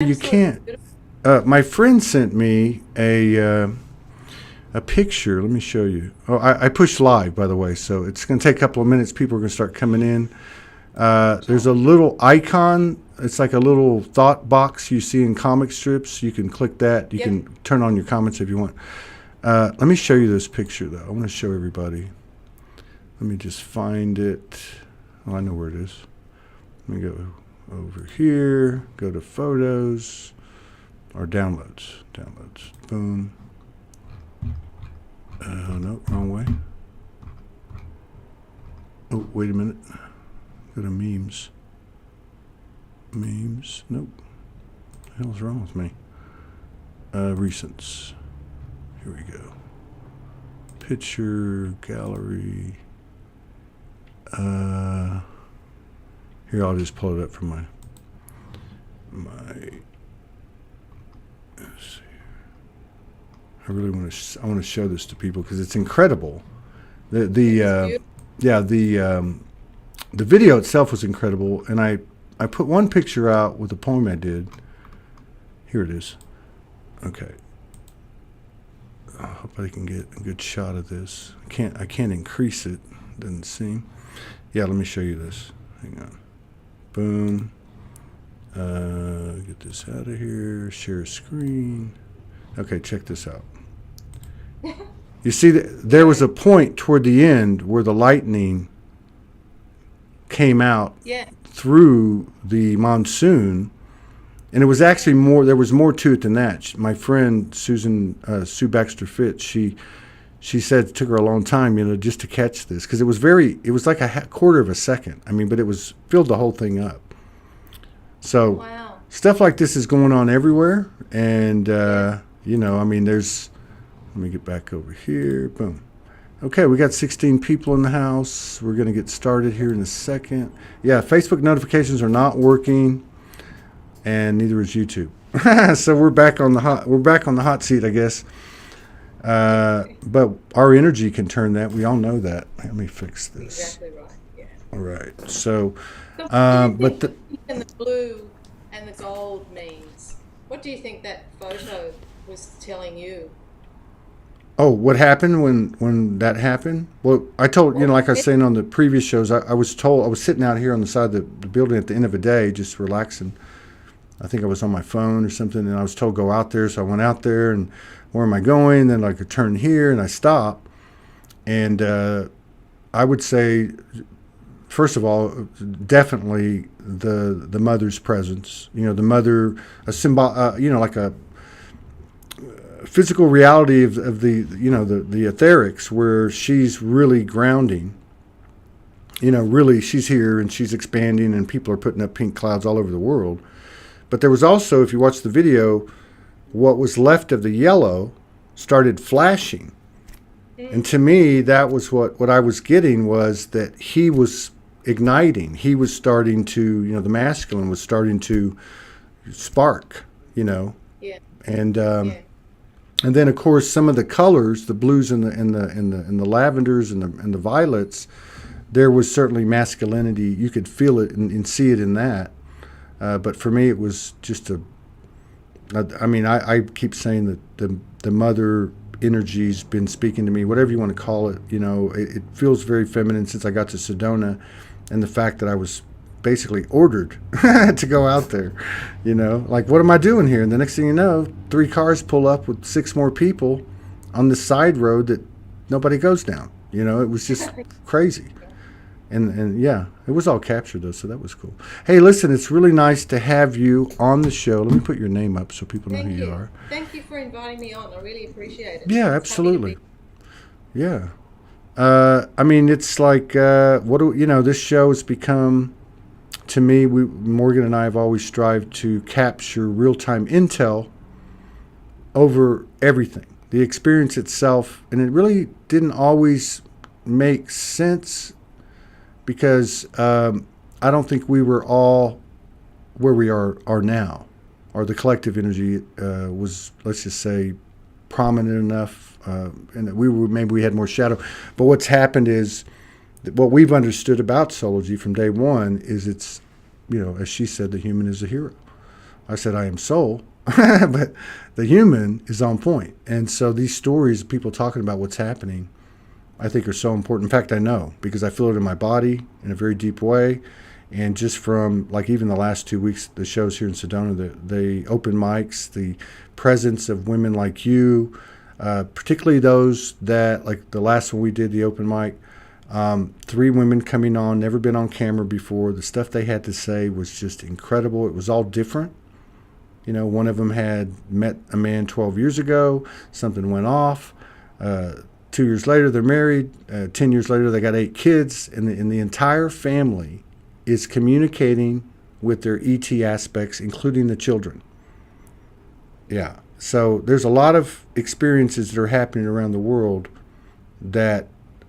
You can't. My friend sent me a picture. Let me show you. Oh, I pushed live, by the way, so it's going to take a couple of minutes. People are going to start coming in. There's a little icon. It's like a little thought box you see in comic strips. You can click that. You can turn on your comments if you want. Let me show you this picture, though. I want to show everybody. Let me just find it. Oh, I know where it is. Let me go over here. Go to photos or downloads. Downloads. Boom. No, wrong way. Oh, wait a minute. Go to memes. Memes. Nope. What the hell's wrong with me? Recents. Here we go. Picture gallery. Here, I'll just pull it up from my. Let's see. I really want to. I want to show this to people because it's incredible. The video itself was incredible, and I put one picture out with a poem I did. Here it is. Okay. I hope I can get a good shot of this. I can't increase it. Doesn't seem. Yeah, let me show you this. Hang on. Boom. Get this out of here. Share screen. Okay, check this out. You see, there was a point toward the end where the lightning came out through the monsoon, and it was actually more. There was more to it than that. My friend Sue Baxter Fitz, she said it took her a long time, just to catch this because it was like a quarter of a second. I mean, but it filled the whole thing up. So stuff like this is going on everywhere, and I mean, there's. Let me get back over here. Boom. Okay, we got 16 people in the house. We're going to get started here in a second. Yeah, Facebook notifications are not working, and neither is YouTube. So we're back on the hot seat, I guess. But our energy can turn that. We all know that. Let me fix this. Exactly right. Yeah. All right. So, but the blue and the gold means. What do you think that photo was telling you? Oh, what happened when that happened? Well, I told, like I was saying on the previous shows, I was told, I was sitting out here on the side of the building at the end of the day, just relaxing. I think I was on my phone or something, and I was told go out there. So I went out there, and where am I going? Then I could turn here, and I stopped. And I would say, first of all, definitely the mother's presence. The mother, a symbol, like a physical reality of the the etherics, where she's really grounding. Really she's here and she's expanding, and people are putting up pink clouds all over the world. But there was also, if you watch the video, what was left of the yellow started flashing. And to me, that was what I was getting, was that he was igniting. He was starting to, the masculine was starting to spark, Yeah. And then, of course, some of the colors, the blues and the lavenders and the violets, there was certainly masculinity. You could feel it and see it in that. But for me, it was just I keep saying that the mother energy's been speaking to me, whatever you want to call it. It feels very feminine since I got to Sedona, and the fact that I was basically ordered to go out there, like, what am I doing here? And the next thing you know, 3 cars pull up with 6 more people on the side road that nobody goes down. It was just crazy. And yeah, it was all captured though, so that was cool. Hey, listen, it's really nice to have you on the show. Let me put your name up so people know who you are. Thank you for inviting me on. I really appreciate it. Yeah, absolutely. Yeah. It's like, this show has become, to me, Morgan and I have always strived to capture real-time intel over everything, the experience itself, and it really didn't always make sense because I don't think we were all where we are now, or the collective energy was, let's just say, prominent enough, and that maybe we had more shadow. But what's happened is, what we've understood about Soulogy from day one is it's, as she said, the human is a hero. I said, I am soul, but the human is on point. And so these stories, people talking about what's happening, I think are so important. In fact, I know because I feel it in my body in a very deep way. And just from like even the last 2 weeks, the shows here in Sedona, the open mics, the presence of women like you, particularly those that, like the last one we did, the open mic, 3 women coming on, never been on camera before. The stuff they had to say was just incredible. It was all different. You know, one of them had met a man 12 years ago. Something went off. 2 years later, they're married. 10 years later, they got 8 kids. And the entire family is communicating with their ET aspects, including the children. Yeah. So there's a lot of experiences that are happening around the world that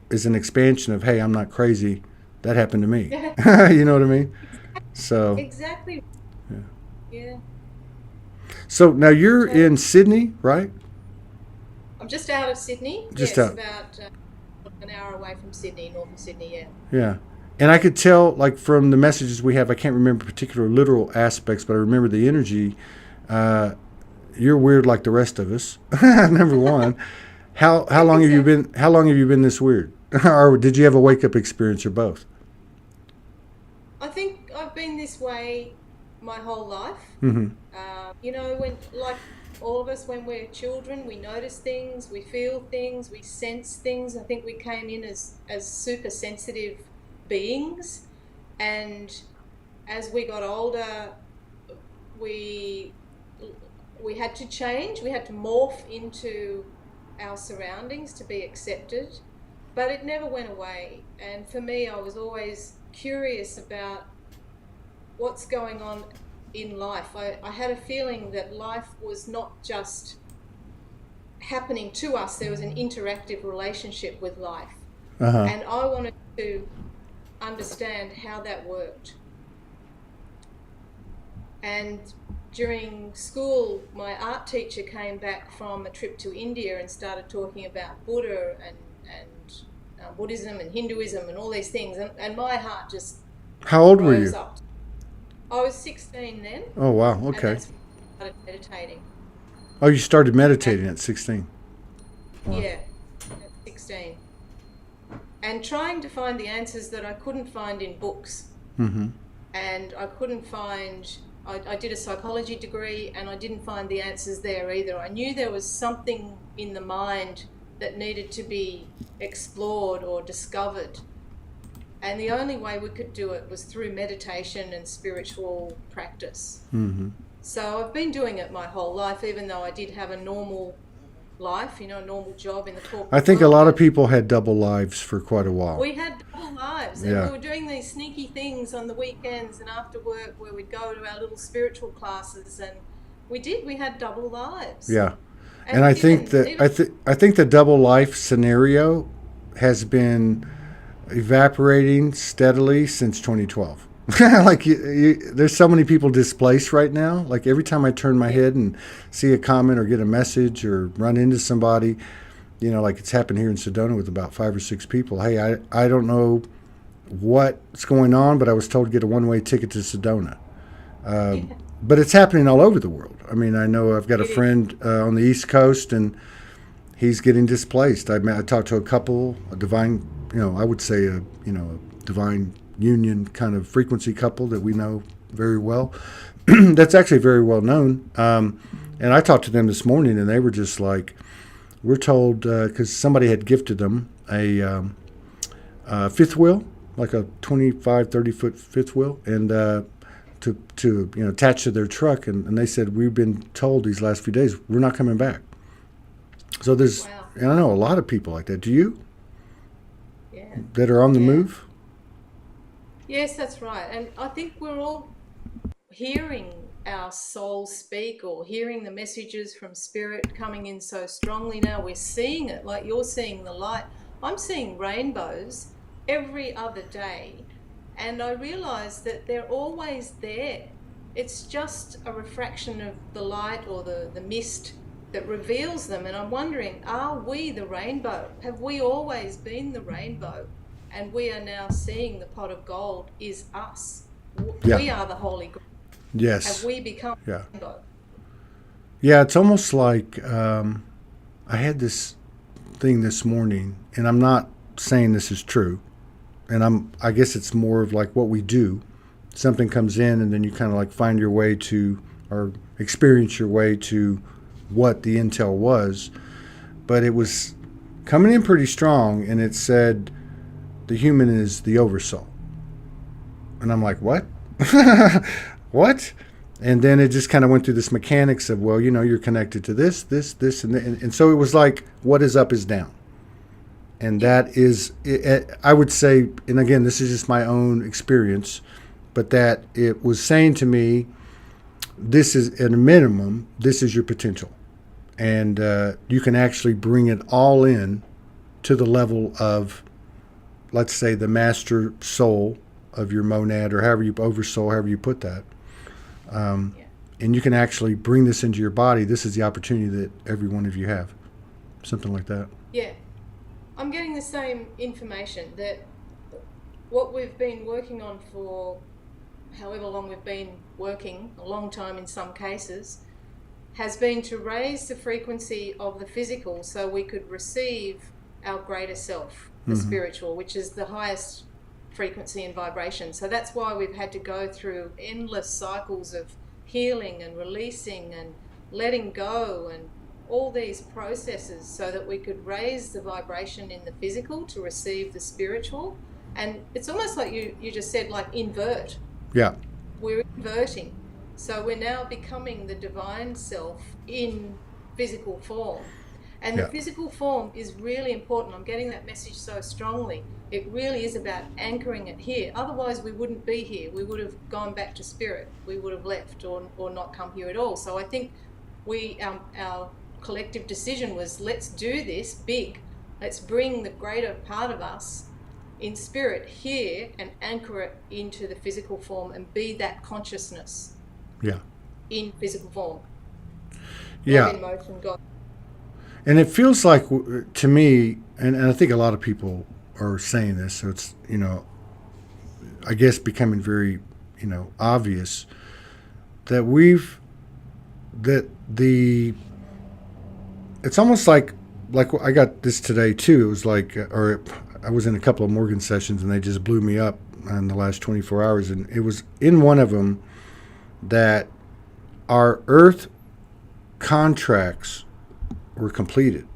is an expansion of, hey, I'm not crazy. That happened to me. You know what I mean? So Exactly. yeah. Yeah. So now you're in Sydney, right? I'm just out of Sydney. Just yes, out. about an hour away from Sydney, north of Sydney, yeah. Yeah. And I could tell, like, from the messages we have, I can't remember particular literal aspects, but I remember the energy. You're weird like the rest of us. Number one. How long have you been? How long have you been this weird? Or did you have a wake up experience, or both? I think I've been this way my whole life. Mm-hmm. You know, when, like all of us, when we're children, we notice things, we feel things, we sense things. I think we came in as super sensitive beings, and as we got older, we had to change. We had to morph into our surroundings to be accepted, but it never went away. And for me, I was always curious about what's going on in life. I had a feeling that life was not just happening to us, there was an interactive relationship with life. Uh-huh. And I wanted to understand how that worked. And during school, my art teacher came back from a trip to India and started talking about Buddha and Buddhism and Hinduism and all these things, and my heart just How old were rose you? up. I was 16 then. Oh, wow. And Okay. that's when I started meditating. Oh, you started meditating at 16. Wow. Yeah, at 16. And trying to find the answers that I couldn't find in books. Mm-hmm. And I couldn't find, I did a psychology degree and I didn't find the answers there either. I knew there was something in the mind that needed to be explored or discovered. And the only way we could do it was through meditation and spiritual practice. Mm-hmm. So I've been doing it my whole life, even though I did have a normal life, you know, a normal job in the corporate I think a world. lot of people had double lives for quite a while. We had double lives, and Yeah. we were doing these sneaky things on the weekends and after work where we'd go to our little spiritual classes, and we had double lives. Yeah. And I think that I think the double life scenario has been evaporating steadily since 2012. Like there's so many people displaced right now. Like every time I turn my head and see a comment or get a message or run into somebody, you know, like it's happened here in Sedona with about 5 or 6 people. Hey, I don't know what's going on, but I was told to get a one-way ticket to Sedona. But it's happening all over the world. I mean, I know I've got a friend on the East Coast, and he's getting displaced. I talked to a couple, a divine, you know, I would say a divine union kind of frequency couple that we know very well. That's actually very well known. And I talked to them this morning, and they were just like, we're told, because somebody had gifted them a fifth wheel, like a 25, 30-foot fifth wheel, and to attach to their truck. And they said, we've been told these last few days, we're not coming back. So there's, Wow. and I know a lot of people like that. Do you? Yeah. That are on the Yeah. move? Yes, that's right. And I think we're all hearing our soul speak, or hearing the messages from spirit coming in so strongly now. We're seeing it, like you're seeing the light. I'm seeing rainbows every other day, and I realize that they're always there. It's just a refraction of the light or the mist that reveals them. And I'm wondering, are we the rainbow? Have we always been the rainbow? And we are now seeing the pot of gold is us. Yeah. We are the holy grail. Yes. Have we become Yeah. rainbow? Yeah, it's almost like I had this thing this morning, and I'm not saying this is true, and I guess it's more of like what we do. Something comes in, and then you kind of like find your way to, or experience your way to what the intel was. But it was coming in pretty strong, and it said the human is the oversoul. And I'm like, what? What? And then it just kind of went through this mechanics of, well, you're connected to this, and so it was like, what is up is down. And that is, I would say, and again, this is just my own experience, but that it was saying to me, this is, at a minimum, this is your potential. And you can actually bring it all in to the level of, let's say, the master soul of your monad, or however you, oversoul, however you put that. And you can actually bring this into your body. This is the opportunity that every one of you have. Something like that. Yeah. I'm getting the same information, that what we've been working on for however long we've been working, a long time in some cases, has been to raise the frequency of the physical so we could receive our greater self, the spiritual, which is the highest frequency and vibration. So that's why we've had to go through endless cycles of healing and releasing and letting go and all these processes so that we could raise the vibration in the physical to receive the spiritual. And it's almost like you just said, like, invert. Yeah. We're inverting. So we're now becoming the divine self in physical form. And the physical form is really important. I'm getting that message so strongly. It really is about anchoring it here. Otherwise, we wouldn't be here. We would have gone back to spirit. We would have left or not come here at all. So I think our collective decision was, let's do this big. Let's bring the greater part of us in spirit here and anchor it into the physical form and be that consciousness in physical form. Yeah. In motion, God. And it feels like, to me, and I think a lot of people are saying this, so it's, I guess becoming very, obvious that it's almost like I got this today too. It was like, or I was in a couple of Morgan sessions and they just blew me up in the last 24 hours. And it was in one of them that our Earth contracts were completed.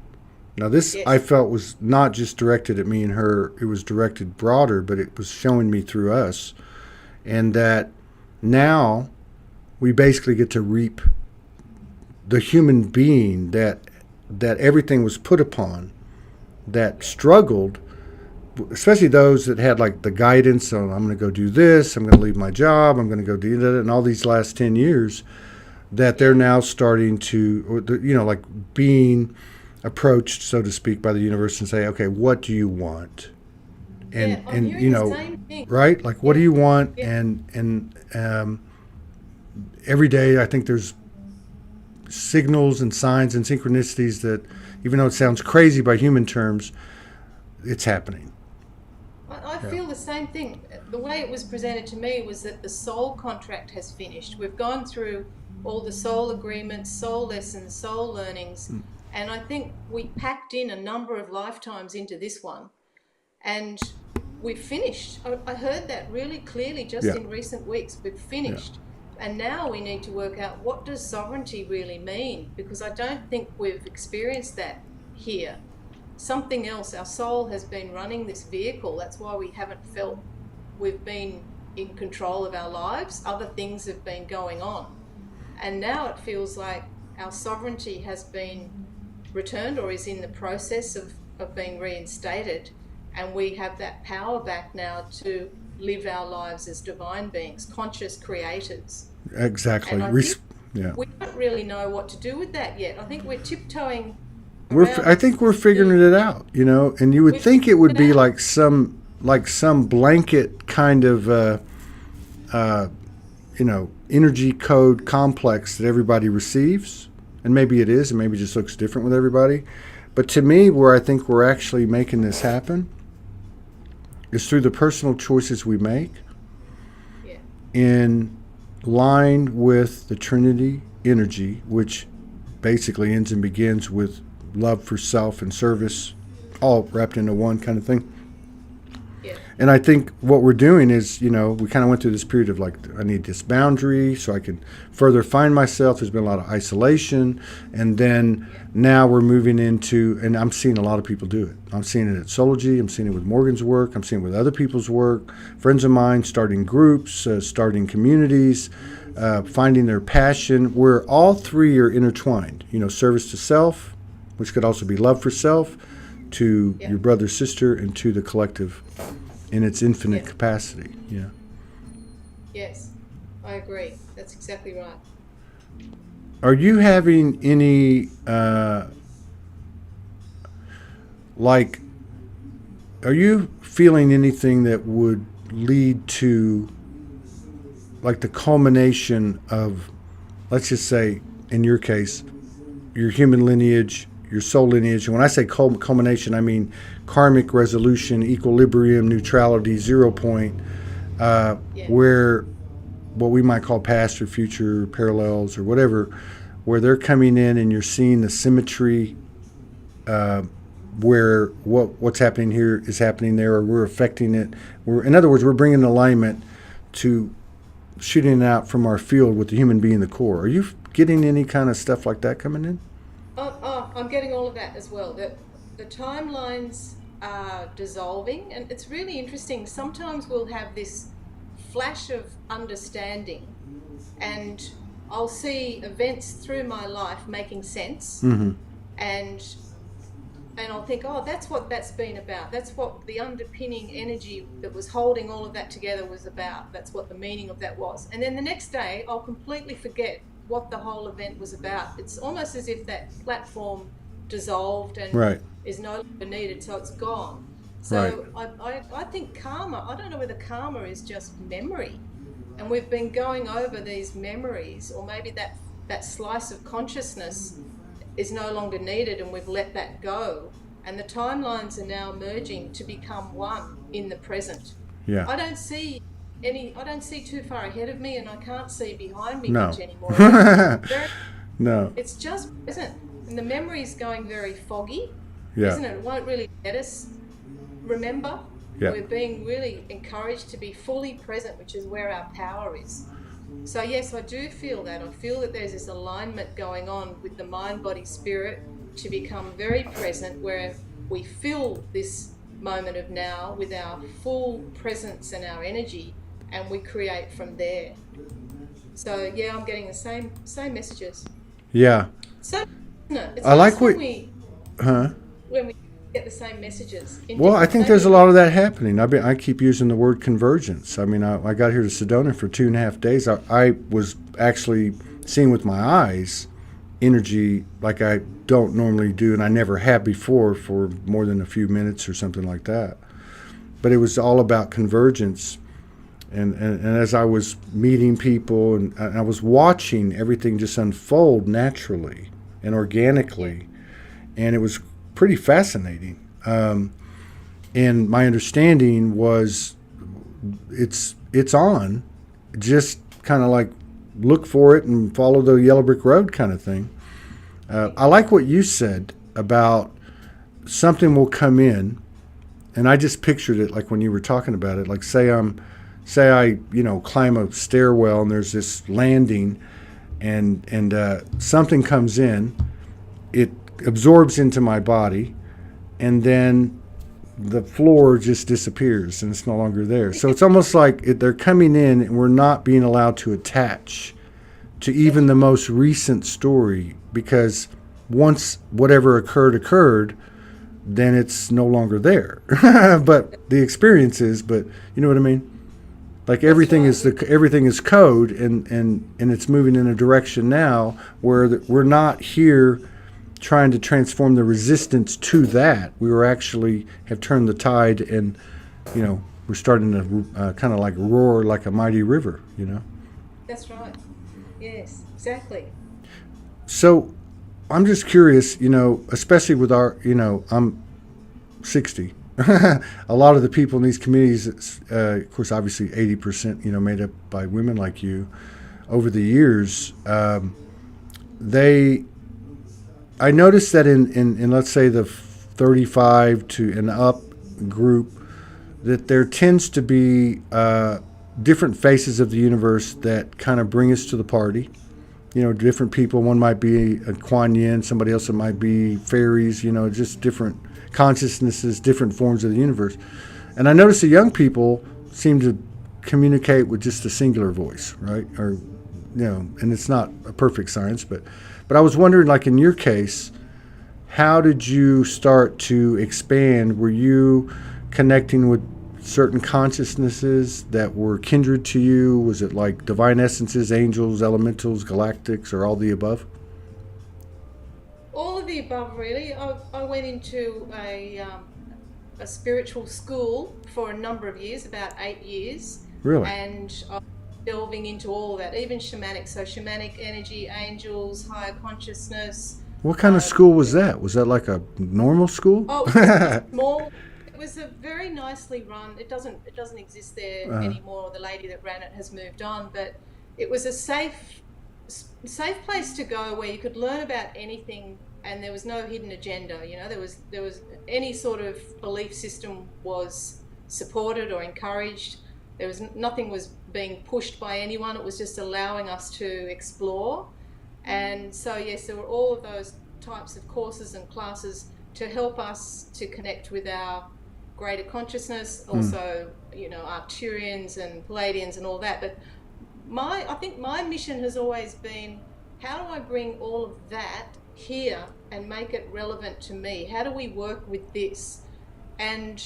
Now this, I felt, was not just directed at me and her, it was directed broader, but it was showing me through us. And that now we basically get to reap the human being that everything was put upon, that struggled, especially those that had like the guidance on, I'm going to go do this, I'm going to leave my job, I'm going to go do that, and all these last 10 years, that they're now starting to, like being approached, so to speak, by the universe and say, okay, what do you want? And the same thing. Right? Like, what do you want? And every day I think there's signals and signs and synchronicities that, even though it sounds crazy by human terms, it's happening. I feel the same thing. The way it was presented to me was that the soul contract has finished. We've gone through all the soul agreements, soul lessons, soul learnings, and I think we packed in a number of lifetimes into this one, and we've finished. I heard that really clearly just in recent weeks. We've finished. And now we need to work out, what does sovereignty really mean? Because I don't think we've experienced that here. Something else, our soul has been running this vehicle. That's why we haven't felt we've been in control of our lives. Other things have been going on. And now it feels like our sovereignty has been returned, or is in the process of being reinstated. And we have that power back now to live our lives as divine beings, conscious creators. Exactly. And we don't really know what to do with that yet. I think we're tiptoeing. I think we're figuring it out, and you would think it would be like some blanket kind of energy code complex that everybody receives, and maybe it is, and maybe it just looks different with everybody. But to me, where I think we're actually making this happen is through the personal choices we make in line with the Trinity energy, which basically ends and begins with love for self and service, all wrapped into one kind of thing. Yeah. And I think what we're doing is, we kind of went through this period of like, I need this boundary so I can further find myself. There's been a lot of isolation. And then now we're moving into, and I'm seeing a lot of people do it. I'm seeing it at Soulogy. I'm seeing it with Morgan's work. I'm seeing it with other people's work, friends of mine starting groups, starting communities, finding their passion, where all three are intertwined. Service to self, which could also be love for self, to your brother, sister, and to the collective in its infinite capacity. Yeah. Yes, I agree. That's exactly right. Are you having any, are you feeling anything that would lead to, like, the culmination of, let's just say, in your case, your human lineage, your soul lineage? And when I say culmination, I mean karmic resolution, equilibrium, neutrality, 0 point, where what we might call past or future parallels or whatever, where they're coming in and you're seeing the symmetry, where what's happening here is happening there, or we're affecting it. In other words, we're bringing alignment to shooting it out from our field with the human being the core. Are you getting any kind of stuff like that coming in? I'm getting all of that as well. The timelines are dissolving, and it's really interesting. Sometimes we'll have this flash of understanding, and I'll see events through my life making sense, and I'll think, oh, that's what that's been about. That's what the underpinning energy that was holding all of that together was about. That's what the meaning of that was. And then the next day, I'll completely forget what the whole event was about. It's almost as if that platform dissolved and is no longer needed, so it's gone. So I think karma, I don't know whether karma is just memory, and we've been going over these memories, or maybe that slice of consciousness is no longer needed and we've let that go, and the timelines are now merging to become one in the present. I don't see too far ahead of me, and I can't see behind me much anymore. It's just present, and the memory is going very foggy, isn't it? It won't really let us remember. We're being really encouraged to be fully present, which is where our power is. So yes, I do feel that. I feel that there's this alignment going on with the mind, body, spirit to become very present, where we fill this moment of now with our full presence and our energy, and we create from there. So yeah, I'm getting the same messages. Yeah. So it's I like what when we get the same messages. Well, I think there's a lot of that happening. I keep using the word convergence. I mean, I got here to Sedona for 2.5 days. I was actually seeing with my eyes energy like I don't normally do, and I never have before for more than a few minutes or something like that. But it was all about convergence. And as I was meeting people and I was watching everything just unfold naturally and organically, and it was pretty fascinating. And my understanding was it's on, just kind of like look for it and follow the yellow brick road kind of thing. I like what you said about something will come in, and I just pictured it like when you were talking about it, like say I climb a stairwell and there's this landing, and something comes in, it absorbs into my body, and then the floor just disappears and it's no longer there. So it's almost like they're coming in and we're not being allowed to attach to even the most recent story, because once whatever occurred, then it's no longer there. But the experience is, but you know what I mean? Like everything is code, and it's moving in a direction now where we're not here trying to transform the resistance to that. We were actually have turned the tide, and we're starting to kind of like roar like a mighty river. That's right. Yes, exactly. So I'm just curious, especially with our, I'm 60. A lot of the people in these communities, of course, obviously 80%, made up by women like you, over the years, I noticed that in let's say the 35 to and up group, that there tends to be different faces of the universe that kind of bring us to the party. Different people. One might be a Kuan Yin, somebody else it might be fairies, just different consciousnesses, different forms of the universe. And I notice the young people seem to communicate with just a singular voice, right? Or, and it's not a perfect science, but I was wondering, like in your case, how did you start to expand? Were you connecting with certain consciousnesses that were kindred to you? Was it like divine essences, angels, elementals, galactics, or all the above? All of the above, really. I went into a spiritual school for a number of years, about 8 years. Really? And I was delving into all of that, even shamanic. So shamanic energy, angels, higher consciousness. What kind of school was that? Was that like a normal school? Oh, it was small. It was a very nicely run. It doesn't exist there anymore. The lady that ran it has moved on, but it was a safe place to go where you could learn about anything, and there was no hidden agenda. There was any sort of belief system was supported or encouraged. There was nothing was being pushed by anyone. It was just allowing us to explore. And so yes, there were all of those types of courses and classes to help us to connect with our greater consciousness, also, Arcturians and Palladians and all that. But I think my mission has always been, how do I bring all of that here and make it relevant to me? How do we work with this? And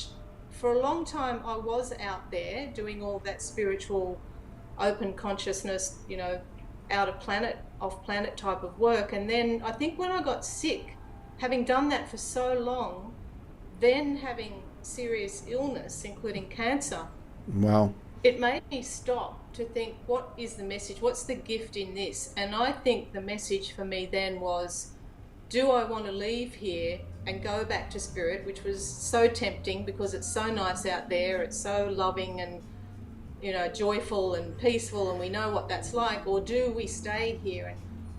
for a long time, I was out there doing all that spiritual, open consciousness, out of planet, off planet type of work. And then I think when I got sick, having done that for so long, then having serious illness, including cancer. Wow. It made me stop to think, what is the message? What's the gift in this? And I think the message for me then was, do I want to leave here and go back to spirit, which was so tempting because it's so nice out there, it's so loving and joyful and peaceful, and we know what that's like, or do we stay here? And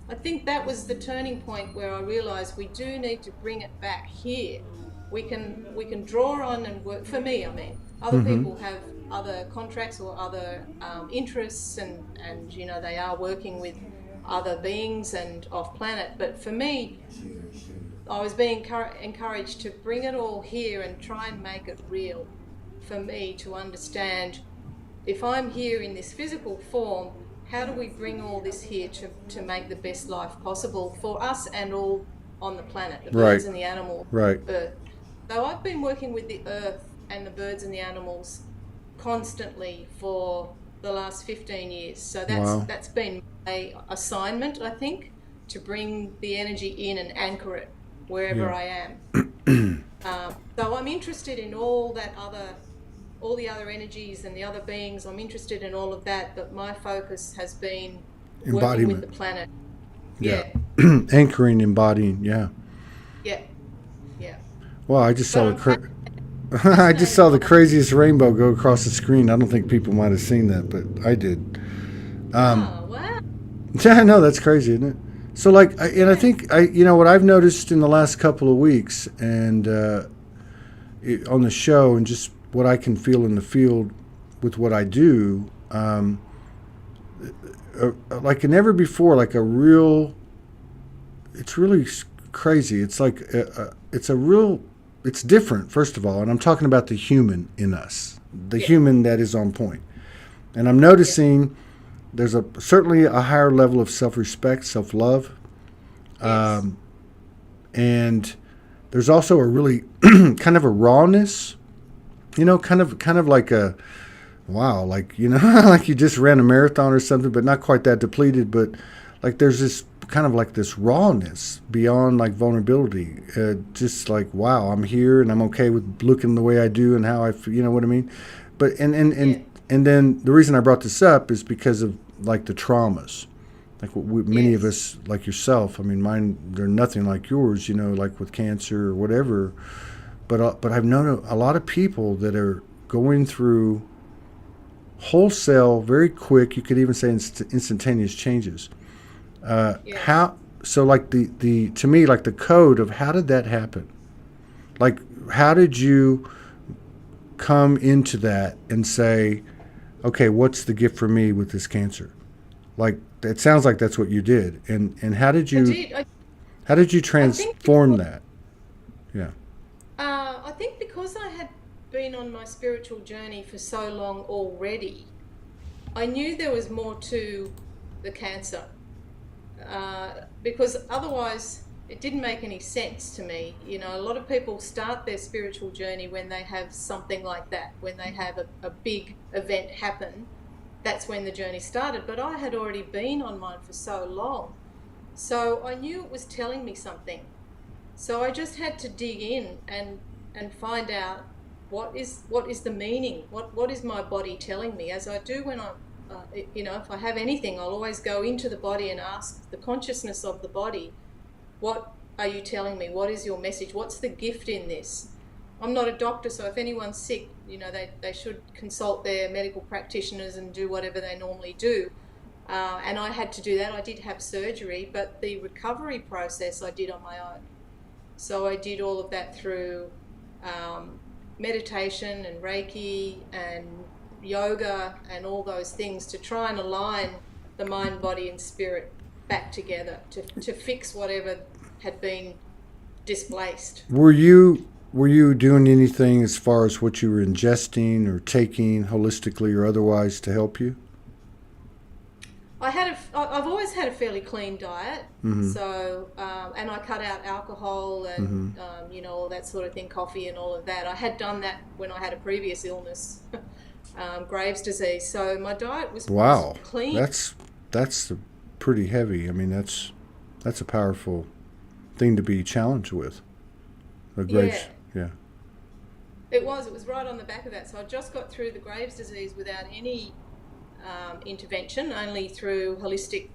I think that was the turning point where I realized we do need to bring it back here. We can draw on and work. For me, other people have other contracts or other interests, and they are working with other beings and off planet. But for me, I was being encouraged to bring it all here and try and make it real for me to understand, if I'm here in this physical form, how do we bring all this here to make the best life possible for us and all on the planet, the birds and the animals, Earth. So I've been working with the Earth and the birds and the animals constantly for the last 15 years. So that's been my assignment, I think, to bring the energy in and anchor it wherever I am. So I'm interested in all the other energies and the other beings. I'm interested in all of that, but my focus has been working with the planet. Yeah. Anchoring, embodying, yeah. Well, I just saw I just saw the craziest rainbow go across the screen. I don't think people might have seen that, but I did. Oh, wow. Yeah, I know, that's crazy, isn't it? So, I think what I've noticed in the last couple of weeks, and on the show, and just what I can feel in the field with what I do, like never before, it's really crazy. It's like it's different, first of all, and I'm talking about the human in us, the human that is on point. And I'm noticing there's certainly a higher level of self-respect, self-love, and there's also a really kind of a rawness, kind of like a wow, like like you just ran a marathon or something, but not quite that depleted, but like there's this kind of like this rawness beyond like vulnerability, just like, wow, I'm here and I'm okay with looking the way I do and how I feel, you know what I mean? But and then the reason I brought this up is because of like the traumas, like many of us, like yourself. I mean, mine, they're nothing like yours, like with cancer or whatever. But I've known a lot of people that are going through wholesale, very quick. You could even say instantaneous changes. Yes. How so? Like the to me, like the code of how did that happen? Like how did you come into that and say, okay, what's the gift for me with this cancer? Like it sounds like that's what you did. And I did. how did you I think transform that? Yeah. I think because I had been on my spiritual journey for so long already, I knew there was more to the cancer. Because otherwise it didn't make any sense to me. You know, a lot of people start their spiritual journey when they have something like that, when they have a big event happen. That's when the journey started. But I had already been on mine for so long. So I knew it was telling me something. So I just had to dig in and find out what is the meaning, what is my body telling me, as I do when I'm you know, if I have anything, I'll always go into the body and ask the consciousness of the body, what are you telling me? What is your message? What's the gift in this? I'm not a doctor, so if anyone's sick, you know, they should consult their medical practitioners and do whatever they normally do. And I had to do that. I did have surgery, but the recovery process I did on my own. So I did all of that through meditation and Reiki and yoga and all those things to try and align the mind, body and spirit back together to fix whatever had been displaced. Were you doing anything as far as what you were ingesting or taking holistically or otherwise to help you? I've always had a fairly clean diet, Mm-hmm. so and I cut out alcohol and Mm-hmm. you know, all that sort of thing, coffee and all of that. I had done that when I had a previous illness, Graves' disease. So my diet was Wow, clean. that's pretty heavy. I mean, that's a powerful thing to be challenged with. A Yeah, Graves, yeah, it was right on the back of that. So I just got through the Graves' disease without any intervention, only through holistic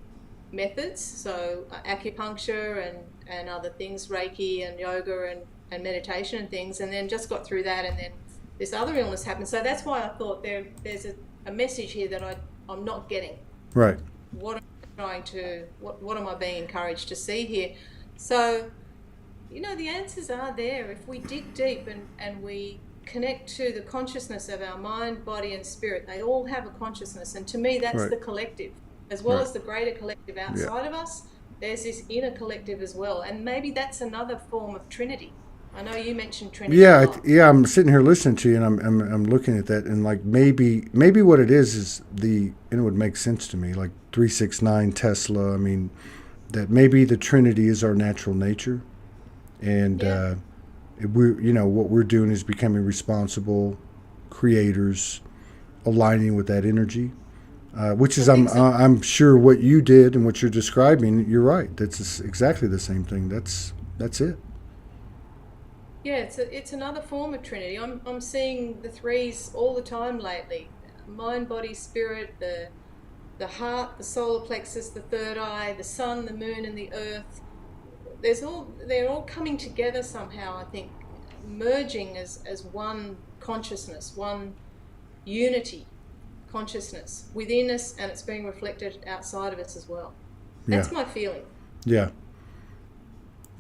methods, so acupuncture and other things, Reiki and yoga and meditation and things, and then just got through that, and then this other illness happened. So that's why I thought there's a message here that I'm not getting. right, What am I trying to, what am I being encouraged to see here? So, you know, the answers are there if we dig deep and we connect to the consciousness of our mind, body and spirit. They all have a consciousness, and to me that's right, the collective as well right, as the greater collective yeah. outside of us. There's this inner collective as well, and maybe that's another form of Trinity. I know you mentioned Trinity a Yeah, lot. yeah. I'm sitting here listening to you, and I'm looking at that, and like maybe what it is and it would make sense to me, like 369 Tesla. I mean, that maybe the Trinity is our natural nature, and Yeah, we what we're doing is becoming responsible creators, aligning with that energy, which I is think so. I'm sure what you did and what you're describing. You're right. That's exactly the same thing. That's it. Yeah, it's another form of Trinity. I'm seeing the threes all the time lately: mind, body, spirit, the heart, the solar plexus, the third eye, the sun, the moon, and the earth. They're all coming together somehow. I think merging as one consciousness, one unity consciousness within us, and it's being reflected outside of us as well. Yeah, That's my feeling. yeah.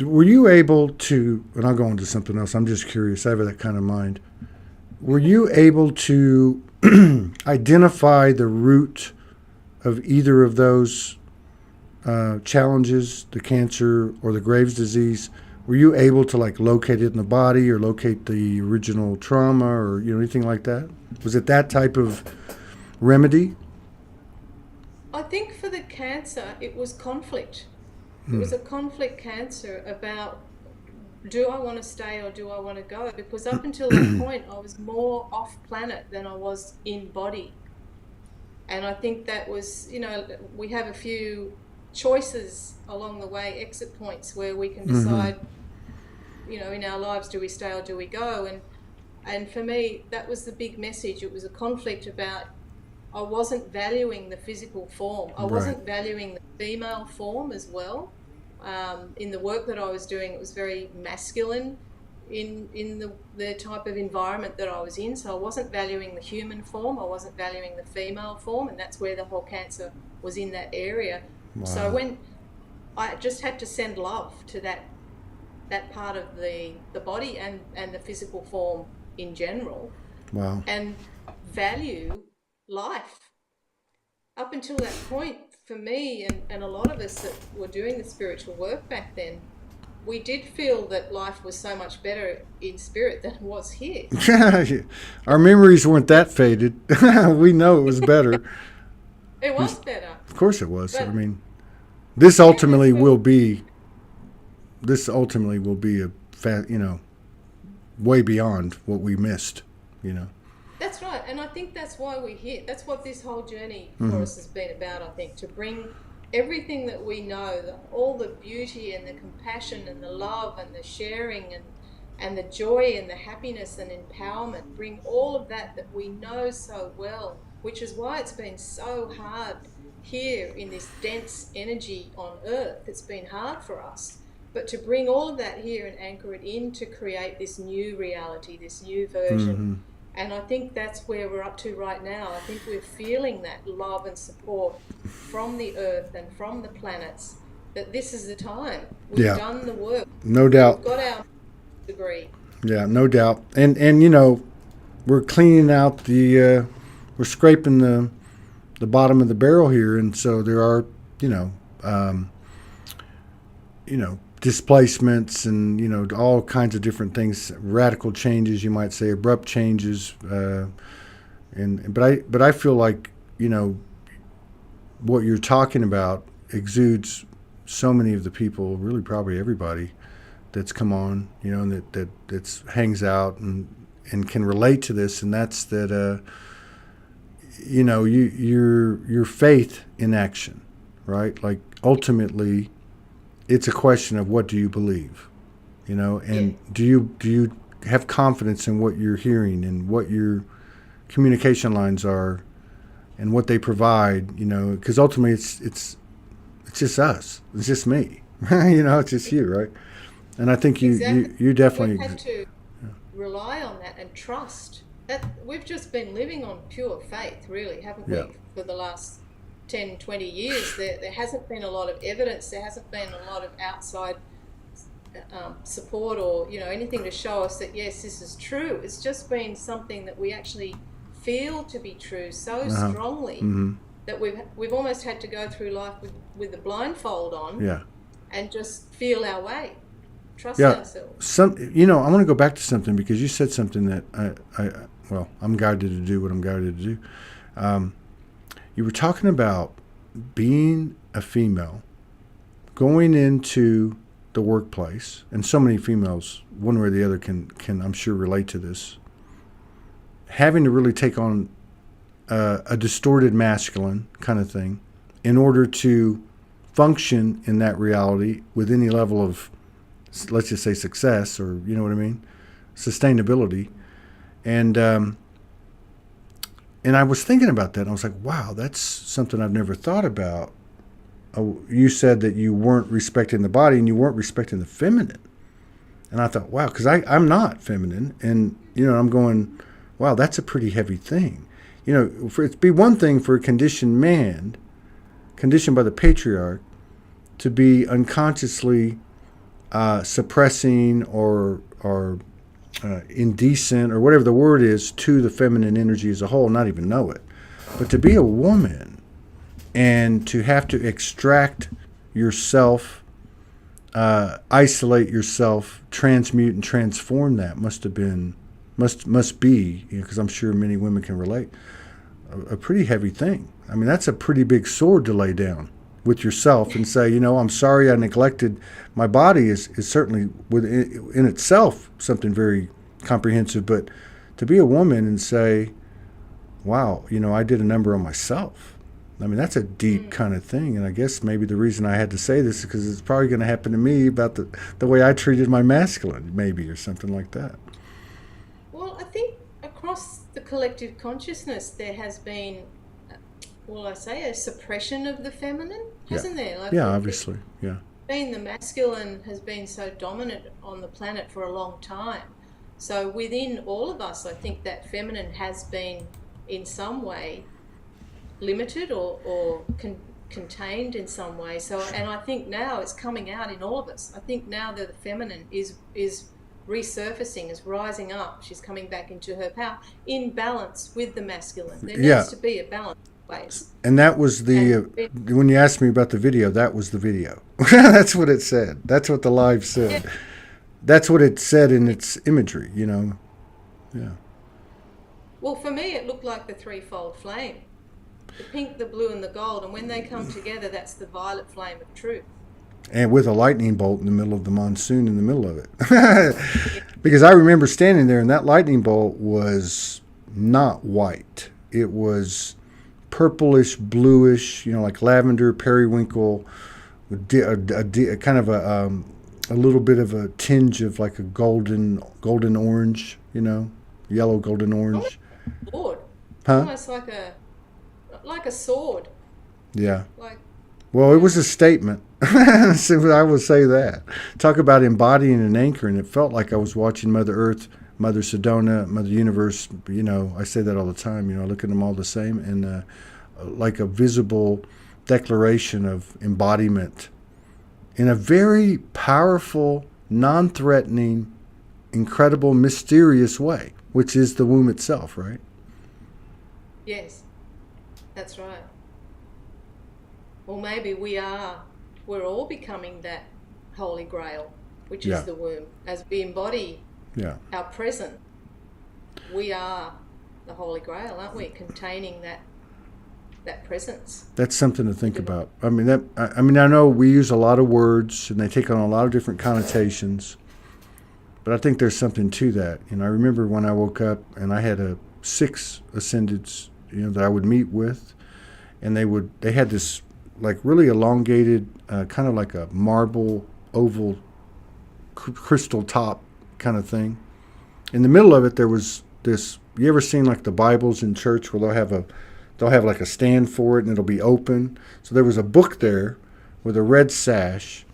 Were you able to, and I'll go on to something else, I'm just curious, I have that kind of mind. Were you able to identify the root of either of those challenges, the cancer or the Graves' disease? Were you able to like locate it in the body or locate the original trauma or anything like that? Was it that type of remedy? I think for the cancer, it was conflict. It Hmm. was a conflict cancer about, do I want to stay or do I want to go? Because up until that point, I was more off planet than I was in body. And I think that was, we have a few choices along the way, exit points where we can Mm-hmm. decide, in our lives, do we stay or do we go? And for me, that was the big message. It was a conflict about, I wasn't valuing the physical form. I Right. wasn't valuing the female form as well. In the work that I was doing, it was very masculine. in the type of environment that I was in. So I wasn't valuing the human form, I wasn't valuing the female form, and that's where the whole cancer was, in that area. Wow. So when I just had to send love to that part of the body and the physical form in general. Wow. And value life. Up until that point, for me and a lot of us that were doing the spiritual work back then, we did feel that life was so much better in spirit than it was here. Our memories weren't that faded. We know it was better. It was better. Of course it was. But, I mean, this ultimately will be a way beyond what we missed, That's right, and I think that's why we're here. That's what this whole journey for us has been about, I think, to bring everything that we know, all the beauty and the compassion and the love and the sharing and the joy and the happiness and empowerment, bring all of that we know so well, which is why it's been so hard here in this dense energy on Earth. It's been hard for us. But to bring all of that here and anchor it in to create this new reality, this new version. And I think that's where we're up to right now. I think we're feeling that love and support from the Earth and from the planets, that this is the time. We've done the work. No doubt. We've got our degree. Yeah, no doubt. And we're cleaning out we're scraping the bottom of the barrel here. And so there are, displacements and all kinds of different things, radical changes, you might say, abrupt changes, but I feel like what you're talking about exudes so many of the people, really probably everybody that's come on, and that hangs out and can relate to this, and that's that your faith in action, right? Like ultimately it's a question of what do you believe, and do you have confidence in what you're hearing and what your communication lines are and what they provide, because ultimately it's just us, it's just me, it's just you, right? And I think you definitely We've had to rely on that and trust that. We've just been living on pure faith, really, haven't we, for the last 10, 20 years. There hasn't been a lot of evidence, there hasn't been a lot of outside support or anything to show us that yes, this is true. It's just been something that we actually feel to be true so strongly that we've almost had to go through life with the blindfold on and just feel our way, trust ourselves. I want to go back to something, because you said something that I'm guided to do what I'm guided to do. You were talking about being a female, going into the workplace, and so many females, one way or the other, can I'm sure relate to this, having to really take on a distorted masculine kind of thing in order to function in that reality with any level of, let's just say, success, or sustainability. And I was thinking about that, and I was like, wow, that's something I've never thought about. You said that you weren't respecting the body and you weren't respecting the feminine. And I thought, wow, because I'm not feminine. And, I'm going, wow, that's a pretty heavy thing. For it'd be one thing for a conditioned man, conditioned by the patriarch, to be unconsciously suppressing or indecent, or whatever the word is, to the feminine energy as a whole, not even know it. But to be a woman and to have to extract yourself, isolate yourself, transmute and transform, that must be, because I'm sure many women can relate, a pretty heavy thing. I mean, that's a pretty big sword to lay down with yourself and say, I'm sorry I neglected my body is certainly in itself something very comprehensive, but to be a woman and say, wow, I did a number on myself. I mean, that's a deep kind of thing. And I guess maybe the reason I had to say this is because it's probably going to happen to me about the way I treated my masculine, maybe, or something like that. Well, I think across the collective consciousness there has been, a suppression of the feminine, hasn't there? Yeah, obviously, yeah. been the masculine has been so dominant on the planet for a long time. So within all of us, I think that feminine has been in some way limited or contained in some way. So, and I think now it's coming out in all of us. I think now that the feminine is resurfacing, is rising up. She's coming back into her power in balance with the masculine. There needs to be a balance. Ways. And that was the when you asked me about the video, that was the video. That's what it said. That's what the live said. That's what it said in its imagery, you know. Yeah. Well, for me, it looked like the threefold flame: the pink, the blue, and the gold. And when they come together, that's the violet flame of truth. And with a lightning bolt in the middle of the monsoon, in the middle of it. Because I remember standing there, and that lightning bolt was not white. It was purplish, bluish, you know, like lavender, periwinkle, kind of a little bit of a tinge of like a golden orange, you know, yellow golden orange. Sword. Huh? Almost like a sword. Yeah. Well, it was a statement. So I would say that. Talk about embodying and anchoring. It felt like I was watching Mother Earth, Mother Sedona, Mother Universe. You know, I say that all the time. You know, I look at them all the same, and like a visible declaration of embodiment in a very powerful, non-threatening, incredible, mysterious way, which is the womb itself, right? Yes, that's right. Well, maybe we're all becoming that holy grail, which is the womb. As we embody our present, we are the holy grail, aren't we? Containing that presence. That's something to think about. I mean, I know we use a lot of words and they take on a lot of different connotations, but I think there's something to that. You know, I remember when I woke up and I had 6 ascendeds, you know, that I would meet with, and they had this like really elongated, kind of like a marble oval crystal top kind of thing. In the middle of it, there was this. You ever seen like the Bibles in church where they'll have like a stand for it and it'll be open. So there was a book there with a red sash,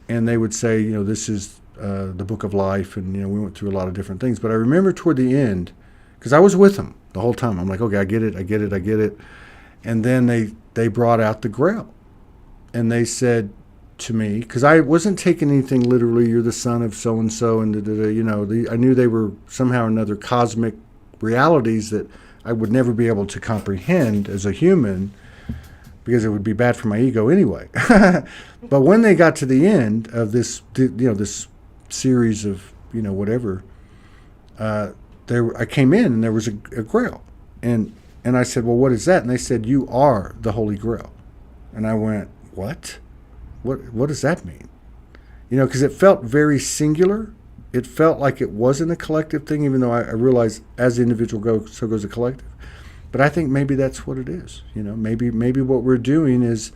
and they would say, you know, this is the book of life, and you know, we went through a lot of different things. But I remember toward the end, because I was with them the whole time. I'm like, okay, I get it. And then they brought out the grail, and they said to me, because I wasn't taking anything literally, you're the son of so and so, and you know, I knew they were somehow or another cosmic realities that I would never be able to comprehend as a human, because it would be bad for my ego anyway. But when they got to the end of this, you know, this series of, you know, whatever, I came in and there was a grail, and I said, well, what is that? And they said, you are the Holy Grail. And I went, what? What does that mean? You know, because it felt very singular. It felt like it wasn't a collective thing, even though I realize as the individual goes, so goes the collective. But I think maybe that's what it is. You know, maybe what we're doing is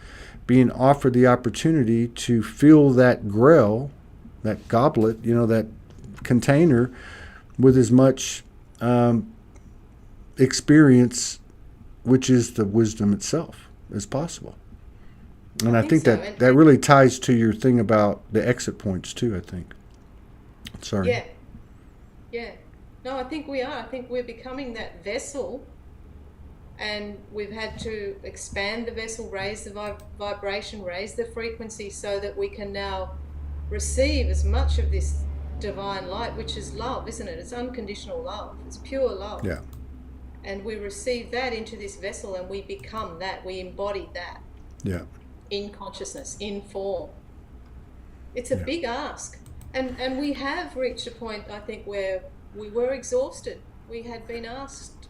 being offered the opportunity to fill that grail, that goblet, you know, that container, with as much experience, which is the wisdom itself, as possible. And I think so. that really ties to your thing about the exit points too, I think. Sorry. Yeah. No, I think we are. I think we're becoming that vessel, and we've had to expand the vessel, raise the vibration, raise the frequency, so that we can now receive as much of this divine light, which is love, isn't it? It's unconditional love. It's pure love. Yeah. And we receive that into this vessel, and we become that. We embody that. Yeah. In consciousness, in form. It's a big ask. And we have reached a point, I think, where we were exhausted. We had been asked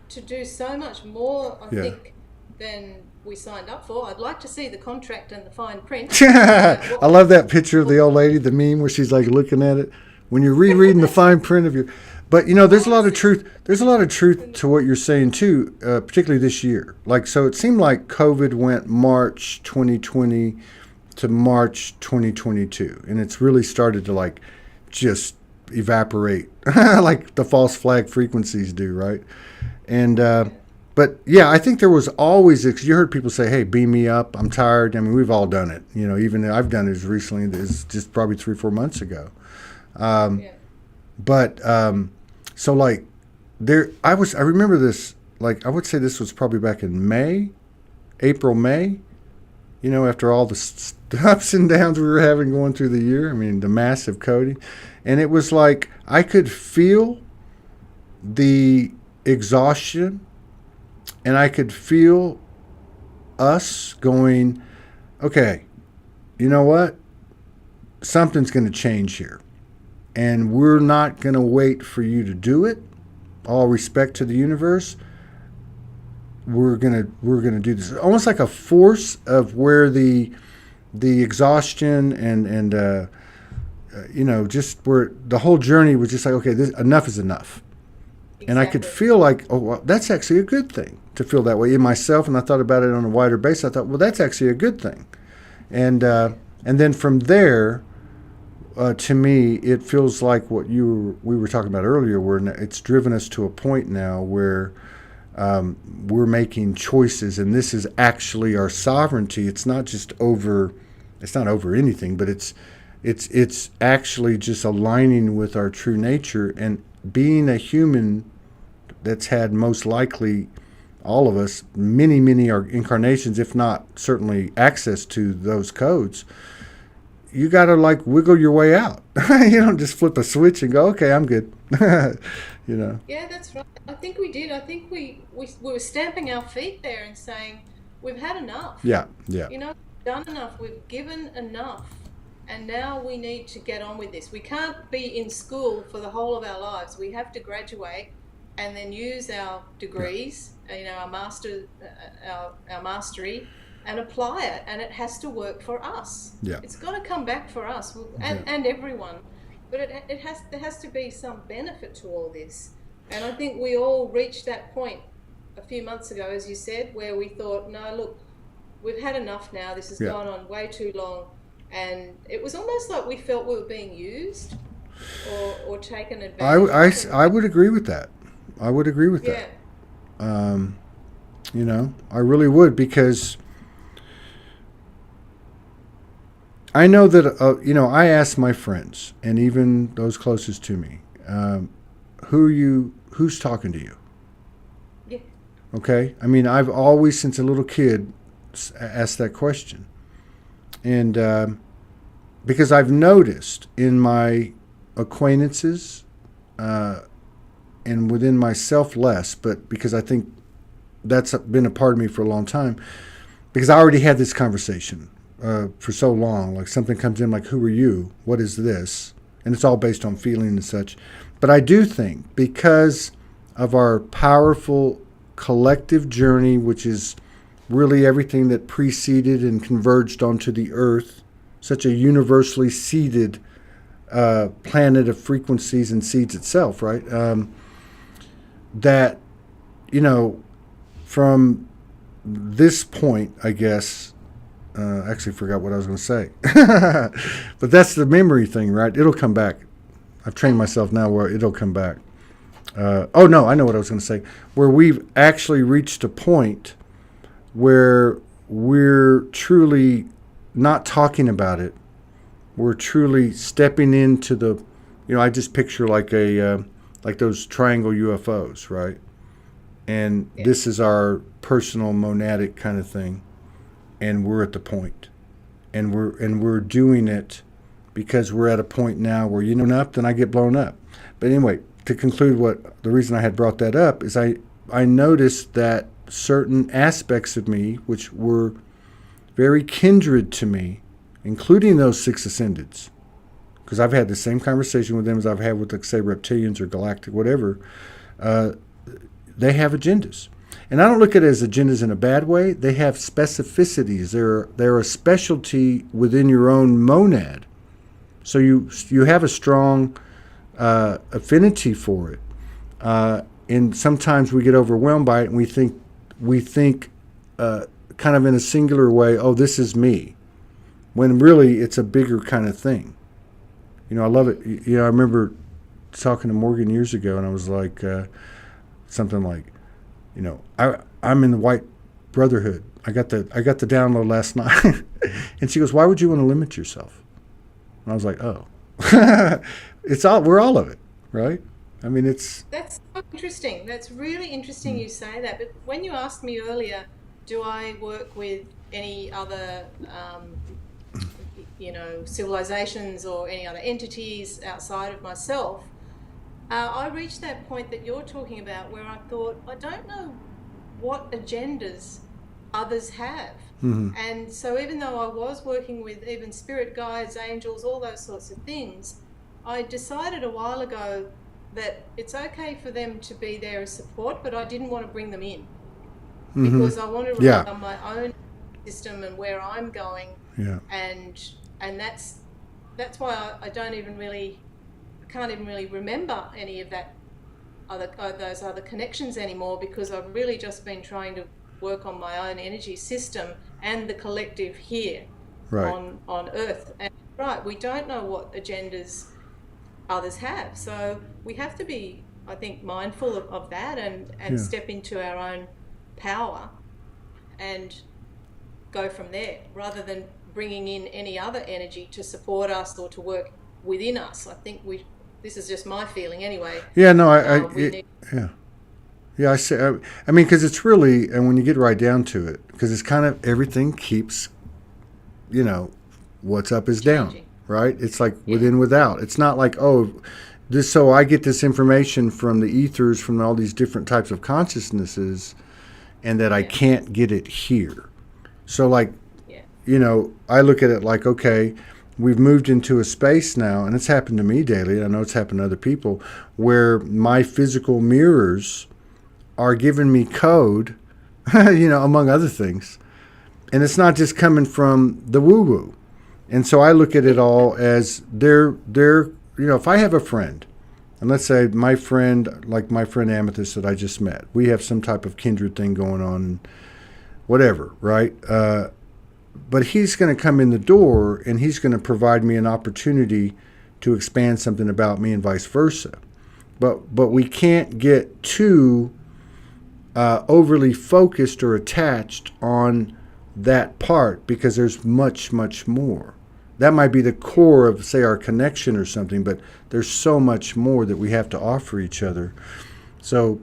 to do so much more, I think, than we signed up for. I'd like to see the contract and the fine print. I love that picture of the old lady, the meme where she's like looking at it. When you're rereading the fine print of your... But, you know, there's a lot of truth. There's a lot of truth to what you're saying, too, particularly this year. Like, so it seemed like COVID went March 2020 to March 2022. And it's really started to, like, just evaporate like the false flag frequencies do, right? And but But yeah, I think there was always, you heard people say, hey, beam me up, I'm tired. I mean, we've all done it. You know, even I've done it as recently as just probably 3-4 months ago. Yeah. But so like I remember this, like I would say this was probably back in April, May, you know, after all the ups and downs we were having going through the year. I mean, the massive coding. And it was like I could feel the exhaustion, and I could feel us going, okay, you know what? Something's going to change here. And we're not going to wait for you to do it. All respect to the universe. We're gonna do this. Almost like a force of where the exhaustion and you know, just where the whole journey was just like, okay, enough is enough. Exactly. And I could feel like, oh, well, that's actually a good thing to feel that way in myself. And I thought about it on a wider basis. I thought, well, that's actually a good thing. And then from there, to me, it feels like what we were talking about earlier, where it's driven us to a point now where we're making choices, and this is actually our sovereignty. It's not just over. It's not over anything, but it's actually just aligning with our true nature and being a human that's had most likely all of us many incarnations, if not certainly access to those codes. You got to like wiggle your way out. You don't just flip a switch and go, okay, I'm good. You know. Yeah, that's right. I think we did. I think we were stamping our feet there and saying, we've had enough. Yeah. You know, we've done enough. We've given enough. And now we need to get on with this. We can't be in school for the whole of our lives. We have to graduate and then use our degrees, you know, our mastery, and apply it. And it has to work for us. Yeah. It's got to come back for us and everyone. But there has to be some benefit to all this. And I think we all reached that point a few months ago, as you said, where we thought, no, look, we've had enough now. This has gone on way too long. And it was almost like we felt we were being used or taken advantage of. I would agree with that. I would agree with Yeah. that. You know, I really would, because I know that, you know, I ask my friends and even those closest to me, who's talking to you? Yeah. Okay? I mean, I've always, since a little kid, asked that question. And because I've noticed in my acquaintances and within myself less, but because I think that's been a part of me for a long time, because I already had this conversation for so long. Like something comes in like, who are you? What is this? And it's all based on feeling and such. But I do think because of our powerful collective journey, which is really everything that preceded and converged onto the earth, such a universally seeded planet of frequencies and seeds itself, right? That, you know, from this point, I guess, I actually forgot what I was going to say. But that's the memory thing, right? It'll come back. I've trained myself now where it'll come back. Oh, no, I know what I was going to say. Where we've actually reached a point where we're truly not talking about it. We're truly stepping into the, you know, I just picture like like those triangle UFOs, right? And this is our personal monadic kind of thing, and we're at the point, and we're doing it because we're at a point now where you know up, then I get blown up. But anyway, to conclude, what the reason I had brought that up is I noticed that certain aspects of me, which were very kindred to me, including those six ascendeds, because I've had the same conversation with them as I've had with, like, say, reptilians or galactic, whatever. They have agendas. And I don't look at it as agendas in a bad way. They have specificities. They're a specialty within your own monad. So you have a strong affinity for it. And sometimes we get overwhelmed by it, and we think kind of in a singular way, oh, this is me, when really it's a bigger kind of thing. You know, I love it. You know, I remember talking to Morgan years ago, and I was like, something like, you know, I'm in the white brotherhood. I got the download last night. And she goes, why would you want to limit yourself? And I was like, oh. We're all of it, right? I mean, That's so interesting. That's really interesting you say that. But when you asked me earlier, do I work with any other, civilizations or any other entities outside of myself? I reached that point that you're talking about where I thought, I don't know what agendas others have. And so even though I was working with even spirit guides, angels, all those sorts of things, I decided a while ago that it's okay for them to be there as support, but I didn't want to bring them in because I want to rely on my own system and where I'm going. Yeah. And that's why I can't even really remember any of those other connections anymore, because I've really just been trying to work on my own energy system and the collective here on Earth. And we don't know what agendas others have, so we have to be, I think, mindful of that and step into our own power and go from there, rather than bringing in any other energy to support us or to work within us. I think this is just my feeling anyway. Yeah, no, I say, I mean, because it's really, and when you get right down to it, because it's kind of everything keeps, what's up is down, right? It's like within, without. It's not like, so I get this information from the ethers, from all these different types of consciousnesses, and that I can't get it here. So like, I look at it like, okay, we've moved into a space now, and it's happened to me daily. I know it's happened to other people, where my physical mirrors are giving me code, among other things. And it's not just coming from the woo-woo. And so I look at it all as they're if I have a friend, and let's say my friend, like my friend Amethyst that I just met, we have some type of kindred thing going on, and whatever, right? But he's going to come in the door, and he's going to provide me an opportunity to expand something about me, and vice versa. But we can't get too overly focused or attached on that part, because there's much, much more. That might be the core of, say, our connection or something, but there's so much more that we have to offer each other. So,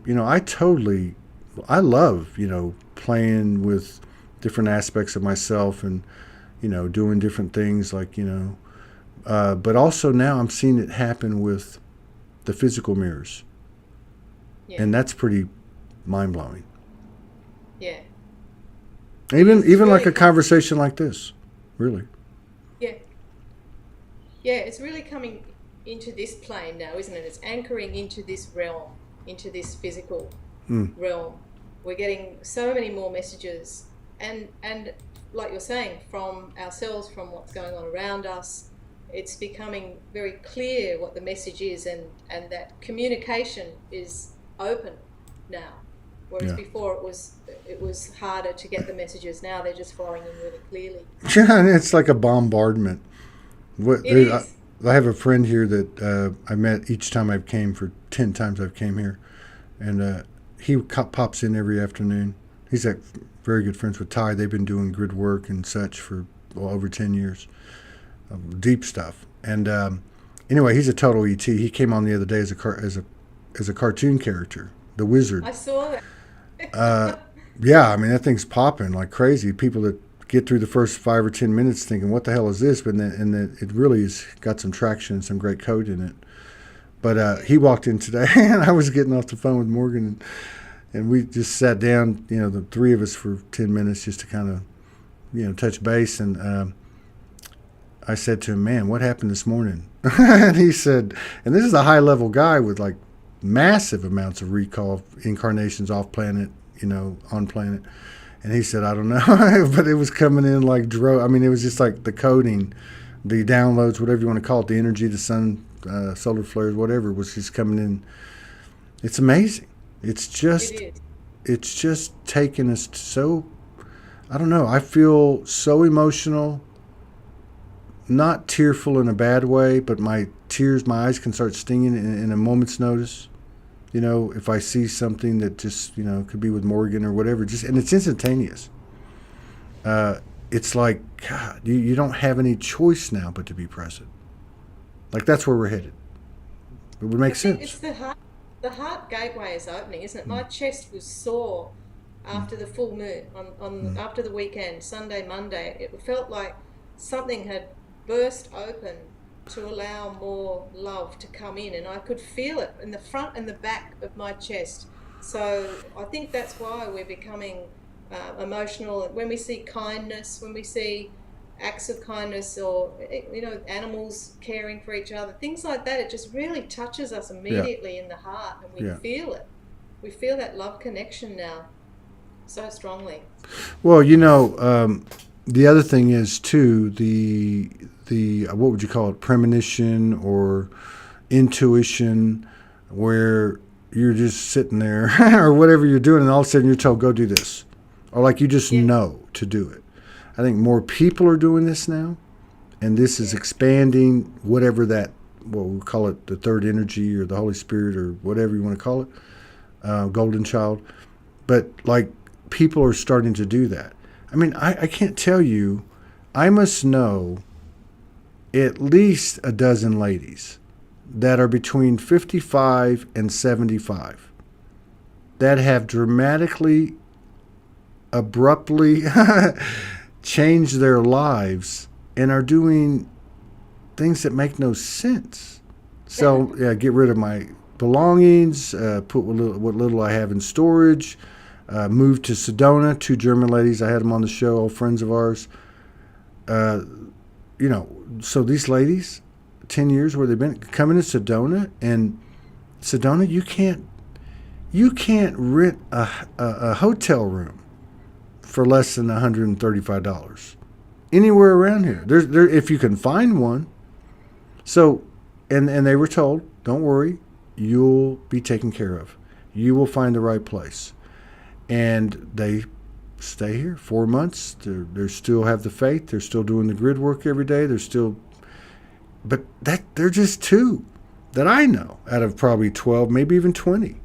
I love, playing with different aspects of myself and, doing different things like, but also now I'm seeing it happen with the physical mirrors. Yeah. And that's pretty mind-blowing. Yeah. Even really like a conversation like this, really. Yeah. Yeah, it's really coming into this plane now, isn't it? It's anchoring into this realm, into this physical realm. We're getting so many more messages, and like you're saying, from ourselves, from what's going on around us. It's becoming very clear what the message is, and that communication is open now. Whereas before it was harder to get the messages. Now they're just flowing in really clearly. Yeah, and it's like a bombardment. I have a friend here that I met each time I've came, for 10 times I've came here, and he pops in every afternoon. He's like very good friends with Ty. They've been doing grid work and such for over 10 years, deep stuff. And anyway, he's a total ET. He came on the other day as a cartoon character, the Wizard. I saw that. Yeah, I mean, that thing's popping like crazy. People that get through the first 5 or 10 minutes thinking, what the hell is this? But then it really has got some traction and some great code in it. But he walked in today, and I was getting off the phone with Morgan, and we just sat down, the three of us, for 10 minutes just to kind of, touch base. And I said to him, man, what happened this morning? And he said, and this is a high-level guy with like massive amounts of recall incarnations off planet, on planet. And he said, I don't know, but it was coming in like it was just like the coding, the downloads, whatever you want to call it, the energy, the sun, solar flares, whatever, was just coming in. It's amazing. It's just taken us so, I don't know, I feel so emotional, not tearful in a bad way, but my eyes can start stinging in a moment's notice. You know, if I see something that just, you know, could be with Morgan or whatever, just, and it's instantaneous. It's like, God, you don't have any choice now but to be present. Like, that's where we're headed. It would make I think sense. it's the heart gateway is opening, isn't it? My chest was sore after the full moon on after the weekend, Sunday, Monday. It felt like something had burst open to allow more love to come in, and I could feel it in the front and the back of my chest. So I think that's why we're becoming emotional. When we see kindness, when we see acts of kindness, or you know, animals caring for each other, things like that, it just really touches us Yeah. immediately in the heart, and we Yeah. feel it. We feel that love connection now so strongly. Well, you know, the other thing is too the what would you call it, premonition or intuition, where you're just sitting there or whatever you're doing, and all of a sudden you're told go do this, or like you just Yeah, know to do it. I think more people are doing this now, and this is yeah, expanding whatever that, what we call it, the third energy or the Holy Spirit or whatever you want to call it, golden child. But like, people are starting to do that. I mean, I can't tell you, I must know at least a dozen ladies that are between 55 and 75 that have dramatically, abruptly changed their lives and are doing things that make no sense. So, yeah, get rid of my belongings, put what little I have in storage, moved to Sedona. Two German ladies, I had them on the show, old friends of ours. Uh, you know, so these ladies, 10 years where they've been coming to Sedona, and Sedona, you can't rent a hotel room for less than $135 anywhere around here. There if you can find one. So, and they were told, don't worry, you'll be taken care of. You will find the right place. And they stay here 4 months. They still have the faith. They're still doing the grid work every day. They're still, but they're just two that I know out of probably 12, maybe even 20,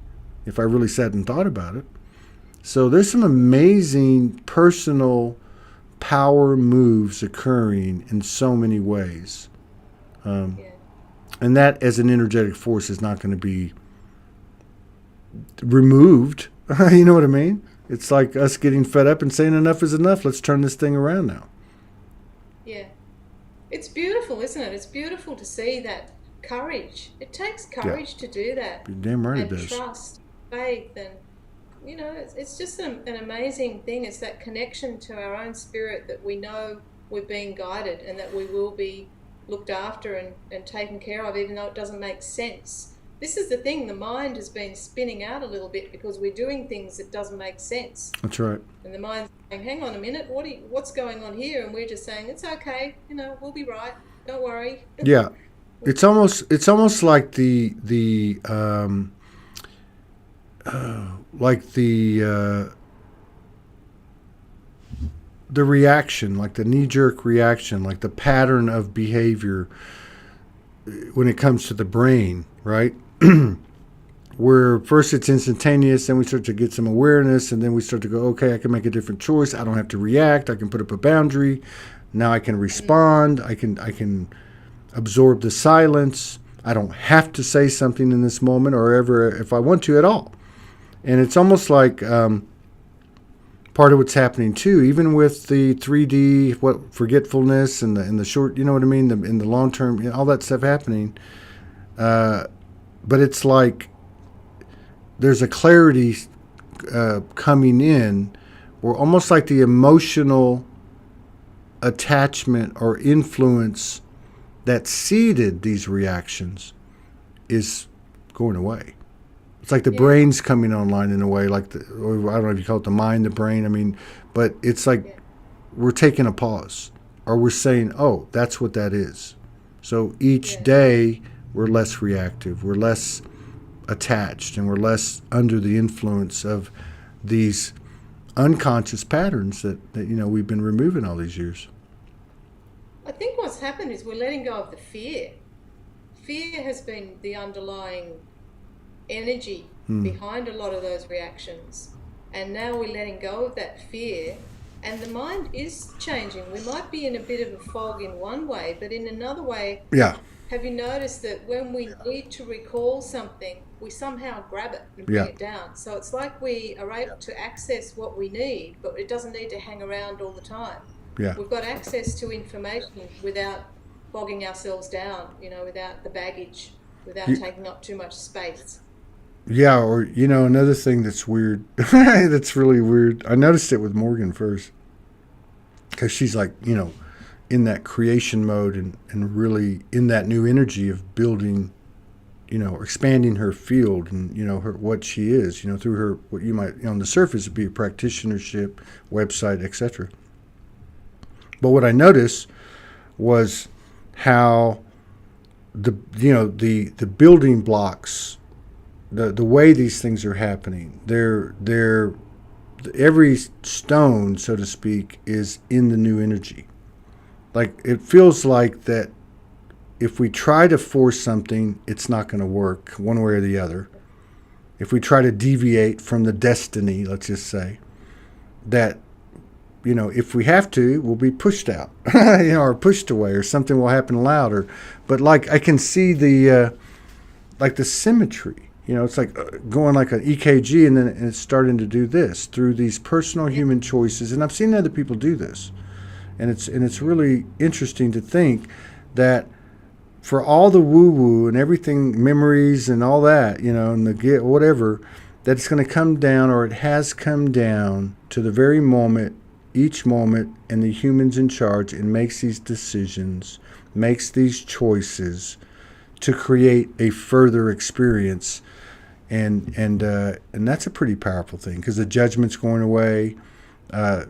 if I really sat and thought about it. So there's some amazing personal power moves occurring in so many ways. yeah. And that, as an energetic force, is not going to be removed. You know what I mean? It's like us getting fed up and saying enough is enough. Let's turn this thing around now. Yeah. It's beautiful, isn't it? It's beautiful to see that courage. It takes Yeah, courage to do that, you're damn right it and does. trust, faith, and you know, it's just an amazing thing. It's that connection to our own spirit that we know we're being guided and that we will be looked after and taken care of, even though it doesn't make sense. This is the thing, the mind has been spinning out a little bit because we're doing things that doesn't make sense. That's right. And the mind's saying, hang on a minute, what's going on here? And we're just saying, it's okay, you know, we'll be right. Don't worry. Yeah, it's almost like like the reaction, like the knee-jerk reaction, like the pattern of behavior when it comes to the brain, right? Where first it's instantaneous, then we start to get some awareness, and then we start to go, okay, I can make a different choice. I don't have to react. I can put up a boundary. Now I can respond. I can absorb the silence. I don't have to say something in this moment or ever if I want to at all. And it's almost like part of what's happening too, even with the 3D, forgetfulness and the short, you know what I mean, in the long term, you know, all that stuff happening. But it's like there's a clarity coming in, where almost like the emotional attachment or influence that seeded these reactions is going away. It's like the Yeah, brain's coming online in a way, like or I don't know if you call it the mind, the brain. I mean, but it's like yeah, we're taking a pause, or we're saying, "Oh, that's what that is." So each yeah, day we're less reactive, we're less attached, and we're less under the influence of these unconscious patterns that you know we've been removing all these years. I think what's happened is we're letting go of the fear. Fear has been the underlying energy behind a lot of those reactions. And now we're letting go of that fear, and the mind is changing. We might be in a bit of a fog in one way, but in another way, Yeah. have you noticed that when we need to recall something, we somehow grab it and bring Yeah. it down? So it's like we are able to access what we need, but it doesn't need to hang around all the time. Yeah. We've got access to information without bogging ourselves down, without the baggage, without taking up too much space. Yeah, or another thing that's weird, that's really weird. I noticed it with Morgan first, because she's like, in that creation mode and really in that new energy of building, expanding her field and her what she is, through her what you might on the surface would be a practitionership website, etc. But what I noticed was how the building blocks. The way these things are happening, they're every stone, so to speak, is in the new energy. Like it feels like that if we try to force something, it's not going to work one way or the other. If we try to deviate from the destiny, let's just say, that if we have to, we'll be pushed out, or pushed away, or something will happen louder. But like I can see the symmetry. It's like going like an EKG, and then it's starting to do this through these personal human choices. And I've seen other people do this, and it's really interesting to think that for all the woo-woo and everything, memories and all that, and the whatever, that it's going to come down, or it has come down to the very moment, each moment, and the human's in charge and makes these decisions, makes these choices to create a further experience. And that's a pretty powerful thing, because the judgment's going away, the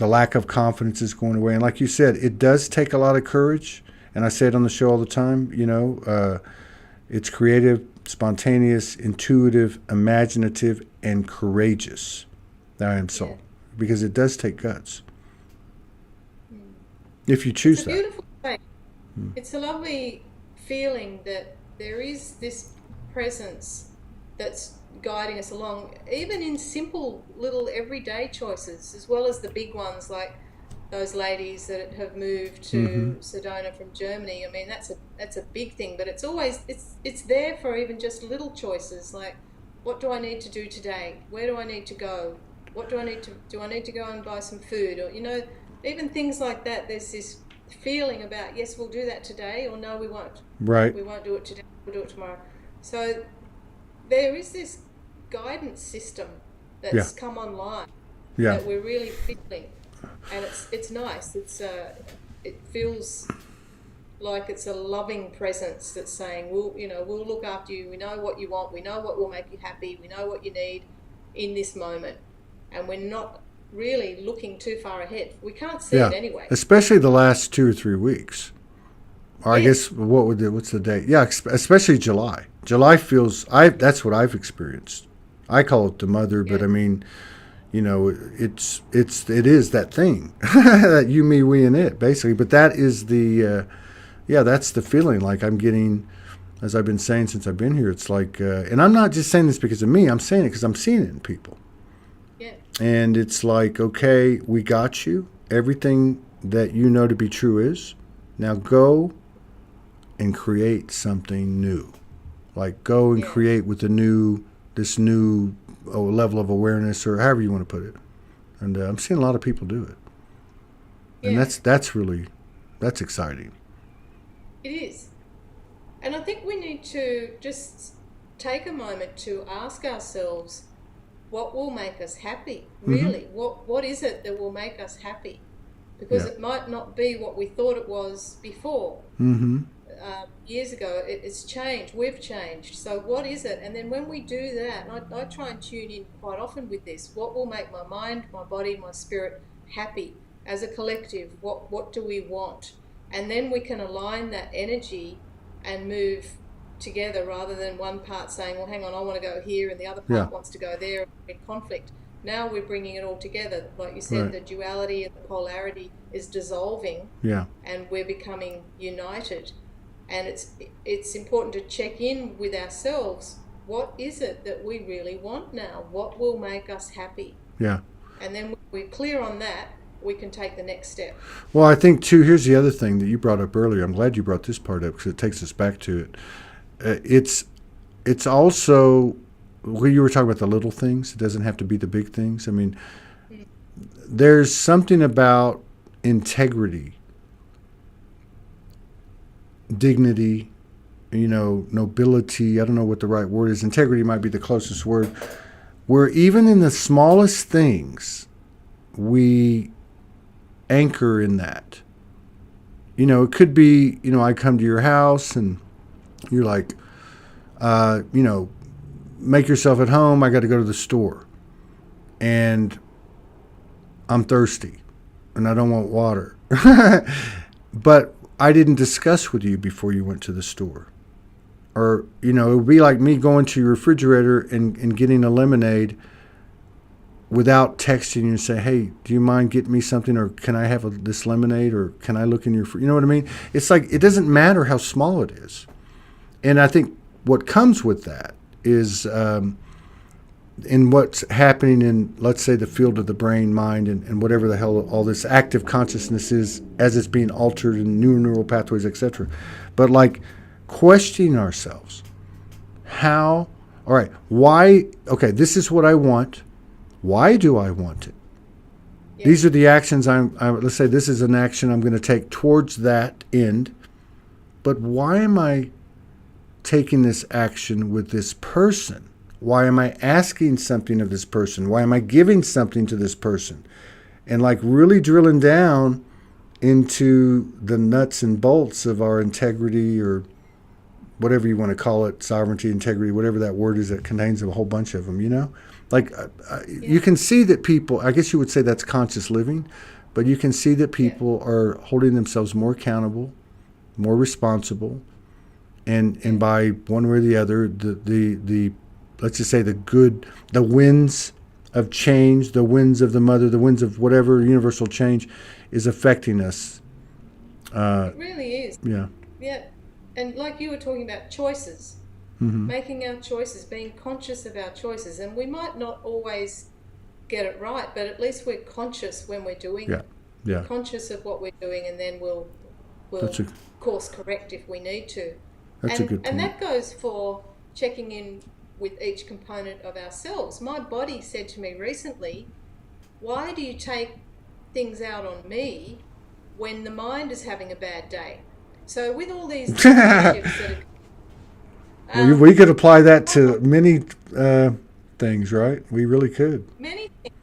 lack of confidence is going away. And like you said, it does take a lot of courage. And I say it on the show all the time, it's creative, spontaneous, intuitive, imaginative, and courageous. I am soul. Because it does take guts. If you choose that. It's a beautiful thing. It's a lovely feeling that there is this presence that's guiding us along, even in simple little everyday choices, as well as the big ones like those ladies that have moved to Sedona from Germany. I mean, that's a big thing, but it's always it's there for even just little choices like, what do I need to do today? Where do I need to go? What do I need to go and buy some food? Or even things like that. There's this feeling about, yes, we'll do that today, or no, we won't. Right. We won't do it today, we'll do it tomorrow. So there is this guidance system that's come online that we're really feeling, and it's nice. It feels like it's a loving presence that's saying, we'll look after you. We know what you want. We know what will make you happy. We know what you need in this moment, and we're not really looking too far ahead. We can't see it anyway. Especially the last 2 or 3 weeks. Or I guess what's the date? Yeah, especially July. July feels that's what I've experienced. I call it the mother, but I mean, it is that thing that you, me, we, and it basically. But that is the that's the feeling like I'm getting, as I've been saying since I've been here. It's like, and I'm not just saying this because of me. I'm saying it because I'm seeing it in people. Yeah. And it's like, okay, we got you. Everything that you know to be true is. Now go and create something new. Like go and create with this new level of awareness, or however you want to put it. And I'm seeing a lot of people do it. And that's exciting. It is. And I think we need to just take a moment to ask ourselves, what will make us happy? Really, what is it that will make us happy? Because it might not be what we thought it was before. Years ago, it's changed. We've changed. So what is it? And then when we do that, and I try and tune in quite often with this, what will make my mind, my body, my spirit happy as a collective? What do we want? And then we can align that energy and move together, rather than one part saying, well, hang on, I want to go here, and the other part wants to go there in conflict. Now we're bringing it all together. Like you said, the duality and the polarity is dissolving, and we're becoming united. And it's important to check in with ourselves what is it that we really want now? What will make us happy? Yeah. And then when we're clear on that, we can take the next step. Well, I think, too, here's the other thing that you brought up earlier. I'm glad you brought this part up because it takes us back to it. It's also, well, you were talking about the little things. It doesn't have to be the big things. I mean, there's something about integrity, dignity, nobility. I don't know what the right word is. Integrity might be the closest word. Where even in the smallest things, we anchor in that. It could be, I come to your house and you're like, make yourself at home. I got to go to the store. And I'm thirsty and I don't want water. But I didn't discuss with you before you went to the store. Or, it would be like me going to your refrigerator and getting a lemonade without texting you and say, hey, do you mind getting me something? Or can I have this lemonade? Or can I look in your you know what I mean? It's like it doesn't matter how small it is. And I think what comes with that is in what's happening in, let's say, the field of the brain, mind, and whatever the hell all this active consciousness is as it's being altered in new neural pathways, etc. But like questioning ourselves. All right, why, okay, this is what I want. Why do I want it? Yeah. These are the actions let's say this is an action I'm going to take towards that end. But why am I taking this action with this person? Why am I asking something of this person? Why am I giving something to this person? And like really drilling down into the nuts and bolts of our integrity, or whatever you want to call it, sovereignty, integrity, whatever that word is that contains a whole bunch of them, Like you can see that people, I guess you would say that's conscious living, but you can see that people are holding themselves more accountable, more responsible, and by one way or the other, the let's just say the winds of change, the winds of the mother, the winds of whatever universal change is affecting us. It really is. Yeah. Yeah. And like you were talking about choices, making our choices, being conscious of our choices. And we might not always get it right, but at least we're conscious when we're doing it. Yeah. Conscious of what we're doing, and then we'll course correct if we need to. That's a good point. And that goes for checking in with each component of ourselves. My body said to me recently, why do you take things out on me when the mind is having a bad day? So with all these relationships that are, we could apply that to many things, right? We really could. Many things.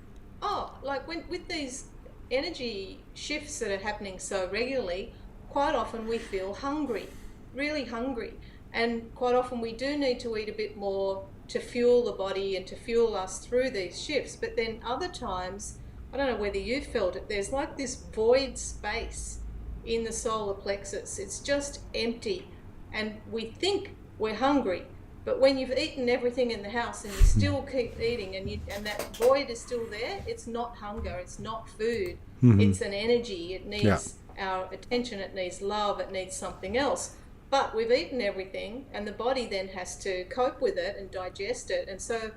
Like with these energy shifts that are happening so regularly, quite often we feel hungry, really hungry. And quite often we do need to eat a bit more to fuel the body and to fuel us through these shifts. But then other times, I don't know whether you felt it, there's like this void space in the solar plexus. It's just empty, and we think we're hungry, but when you've eaten everything in the house and you still keep eating, and that void is still there, it's not hunger, it's not food, it's an energy. It needs our attention, it needs love, it needs something else. But we've eaten everything, and the body then has to cope with it and digest it. And so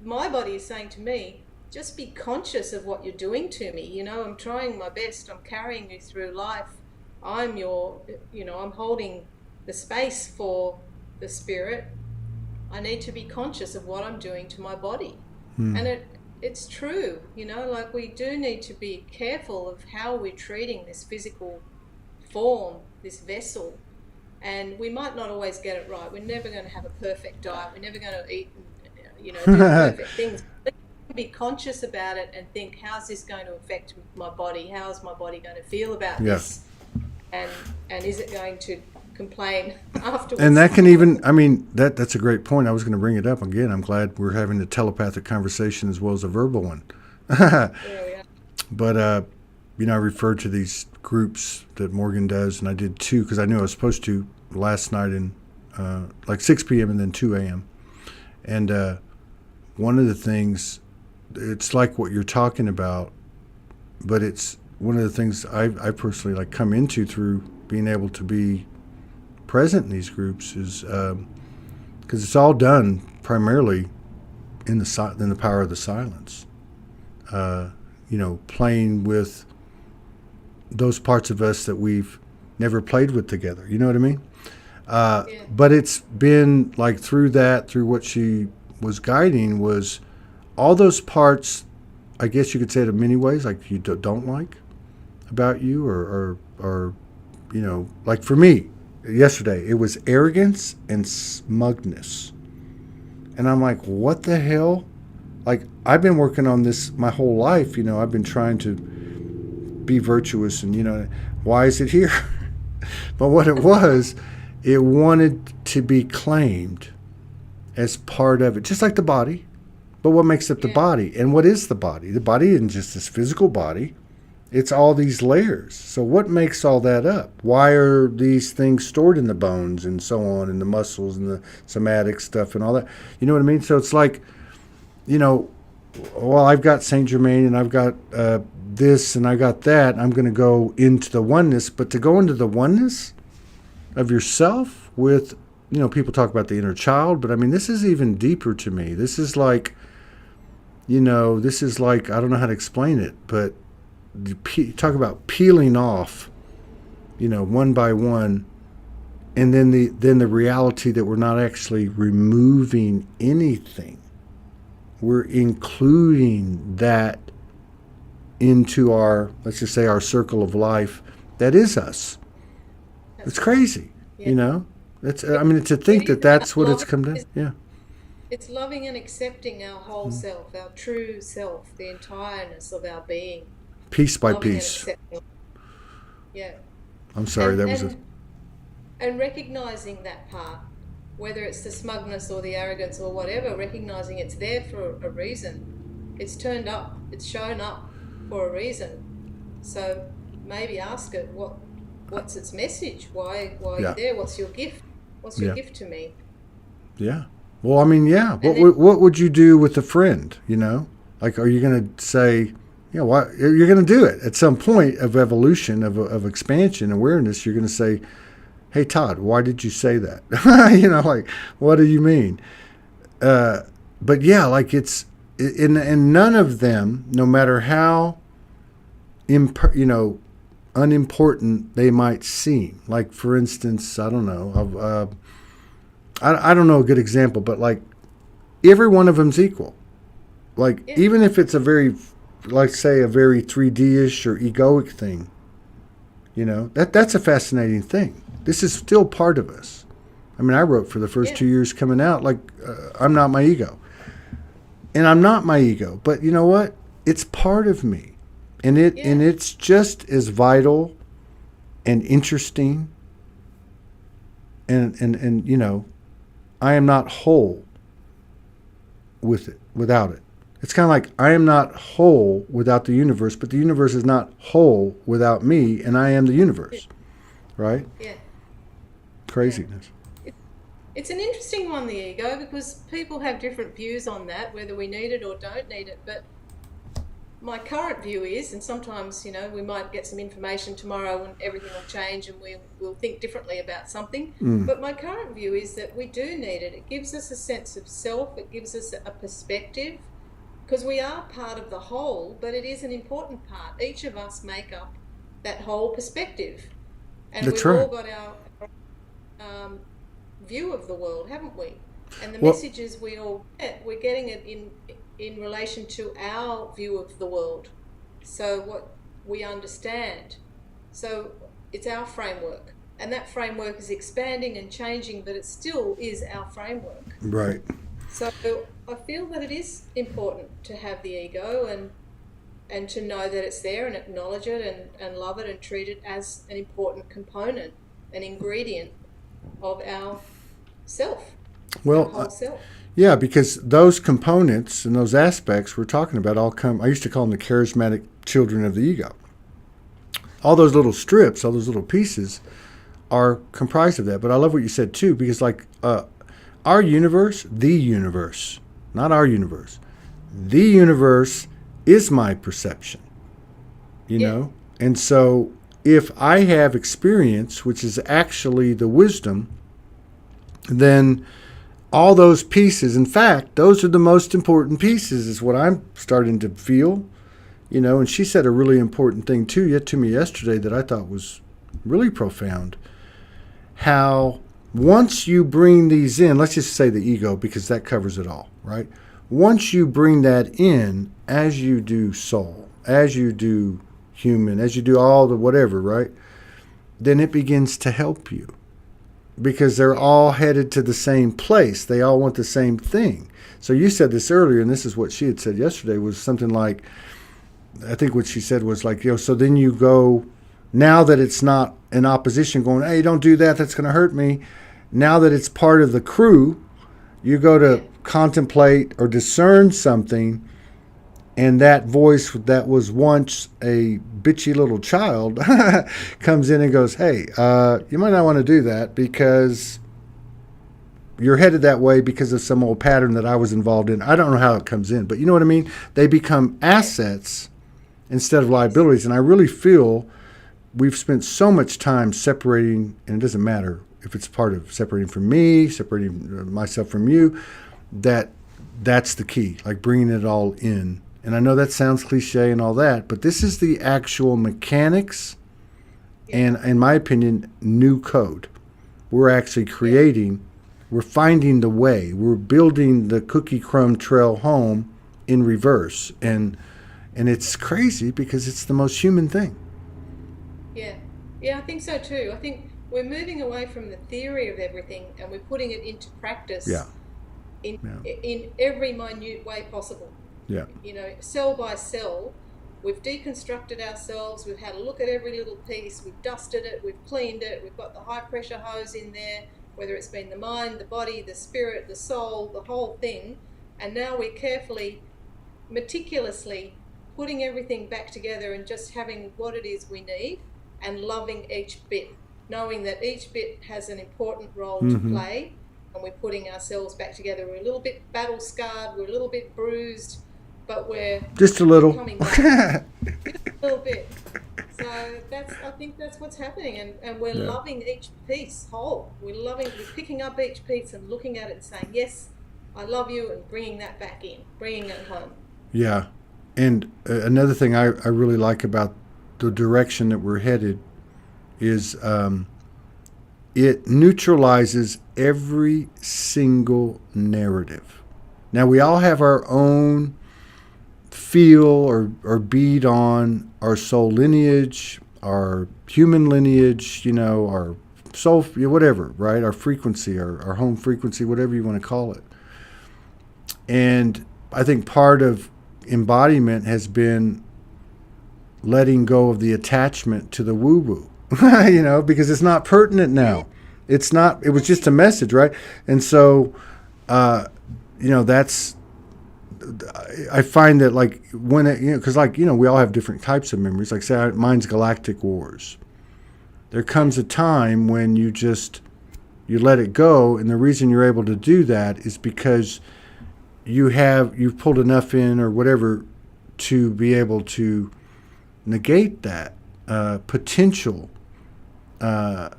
my body is saying to me, just be conscious of what you're doing to me. I'm trying my best. I'm carrying you through life. I'm I'm holding the space for the spirit. I need to be conscious of what I'm doing to my body. And it's true, like we do need to be careful of how we're treating this physical form, this vessel. And we might not always get it right. We're never going to have a perfect diet. We're never going to eat and, do perfect things. Be conscious about it and think, how's this going to affect my body? How's my body going to feel about this? And is it going to complain afterwards? And that can even, that's a great point. I was going to bring it up again. I'm glad we're having a telepathic conversation as well as a verbal one. There we are. But, I referred to these groups that Morgan does, and I did 2 because I knew I was supposed to last night in like 6 p.m. and then 2 a.m. And one of the things, it's like what you're talking about, but it's one of the things I personally come into through being able to be present in these groups is because it's all done primarily in the power of the silence. Playing with those parts of us that we've never played with together. You know what I mean? But it's been like through what she was guiding was all those parts, I guess you could say it in many ways, like you don't like about you or like for me, yesterday, it was arrogance and smugness. And I'm like, what the hell? Like, I've been working on this my whole life. I've been trying to be virtuous and, why is it here? But what it was, it wanted to be claimed as part of it, just like the body. But what makes up the body? And what is the body? The body isn't just this physical body. It's all these layers. So what makes all that up? Why are these things stored in the bones and so on, and the muscles and the somatic stuff and all that? You know what I mean? So it's like, well, I've got Saint Germain and I've got this and I got that. I'm going to go into the oneness. But to go into the oneness of yourself with, people talk about the inner child, but I mean, this is even deeper to me. This is like, I don't know how to explain it, but you talk about peeling off, one by one, and then the reality that we're not actually removing anything. We're including that into our, let's just say, our circle of life that is us. It's crazy, It's to think that that's what it's come to. Yeah. It's loving and accepting our whole self, our true self, the entireness of our being. Piece by piece. Yeah. I'm sorry, And recognizing that part, whether it's the smugness or the arrogance or whatever, recognizing it's there for a reason. It's turned up, it's shown up for a reason. So maybe ask it, what's its message? Why are you there? What's your gift? What's your gift to me? Yeah. Well, what would you do with a friend, Like, are you going to say, why you're going to do it at some point of evolution, of expansion, awareness? You're going to say, hey, Todd, why did you say that? Like, what do you mean? But yeah, like it's, and none of them, no matter how, unimportant they might seem. Like, for instance, I don't know, I don't know a good example, but like every one of them's equal. Like, even if it's a very, like, say, a very 3D-ish or egoic thing, that's a fascinating thing. This is still part of us. I mean, I wrote for the first 2 years coming out, like, I'm not my ego. And I'm not my ego. But you know what? It's part of me. And it's just as vital and interesting. And I am not whole without it. It's kind of like I am not whole without the universe, but the universe is not whole without me, and I am the universe. Right? Yeah. Craziness. It's an interesting one, the ego, because people have different views on that, whether we need it or don't need it. But my current view is, and sometimes, we might get some information tomorrow and everything will change and we'll think differently about something. But my current view is that we do need it. It gives us a sense of self. It gives us a perspective, because we are part of the whole, but it is an important part. Each of us make up that whole perspective. And we've all got our view of the world, haven't we? And the messages we all get, we're getting it in relation to our view of the world. So what we understand. So it's our framework. And that framework is expanding and changing, but it still is our framework. Right. So I feel that it is important to have the ego and to know that it's there and acknowledge it and love it and treat it as an important component, an ingredient of our self, our whole self. Yeah, because those components and those aspects we're talking about I used to call them the charismatic children of the ego. All those little strips, all those little pieces are comprised of that. But I love what you said too, because like our universe, the universe, not our universe, the universe is my perception, you know? And so if I have experience, which is actually the wisdom, then all those pieces, in fact, those are the most important pieces, is what I'm starting to feel. And she said a really important thing too to me yesterday that I thought was really profound. How once you bring these in, let's just say the ego, because that covers it all, right? Once you bring that in, as you do soul, as you do human, as you do all the whatever, right? Then it begins to help you, because they're all headed to the same place. They all want the same thing. So you said this earlier, and this is what she had said yesterday, was something like, I think what she said was like, so then you go, now that it's not in opposition going, hey, don't do that, that's going to hurt me. Now that it's part of the crew, you go to contemplate or discern something, and that voice that was once a bitchy little child comes in and goes, hey, you might not want to do that because you're headed that way because of some old pattern that I was involved in. I don't know how it comes in, but you know what I mean? They become assets instead of liabilities. And I really feel we've spent so much time separating, and it doesn't matter if it's part of separating from me, separating myself from you, that's the key, like bringing it all in. And I know that sounds cliche and all that, but this is the actual mechanics and, in my opinion, new code. We're actually creating, we're finding the way, we're building the cookie crumb trail home in reverse. And it's crazy because it's the most human thing. Yeah, I think so too. I think we're moving away from the theory of everything and we're putting it into practice in every minute way possible. Yeah. Cell by cell, we've deconstructed ourselves, we've had a look at every little piece, we've dusted it, we've cleaned it, we've got the high pressure hose in there, whether it's been the mind, the body, the spirit, the soul, the whole thing. And now we're carefully, meticulously putting everything back together and just having what it is we need and loving each bit, knowing that each bit has an important role to play, and we're putting ourselves back together. We're a little bit battle scarred, we're a little bit bruised, but we're just a little coming back. Just a little bit. So I think that's what's happening, and we're loving each piece whole. We're picking up each piece and looking at it and saying, yes, I love you, and bringing that back in, bringing it home. Yeah. And another thing I really like about the direction that we're headed is it neutralizes every single narrative. Now, we all have our own feel or bead on our soul lineage, our human lineage, our soul, whatever, right? Our frequency, our home frequency, whatever you want to call it. And I think part of embodiment has been letting go of the attachment to the woo-woo, because it's not pertinent now. It's not, it was just a message, right? And so, that's, I find that like when because we all have different types of memories. Like say mine's Galactic Wars. There comes a time when you let it go, and the reason you're able to do that is because you've pulled enough in or whatever to be able to negate that potential. I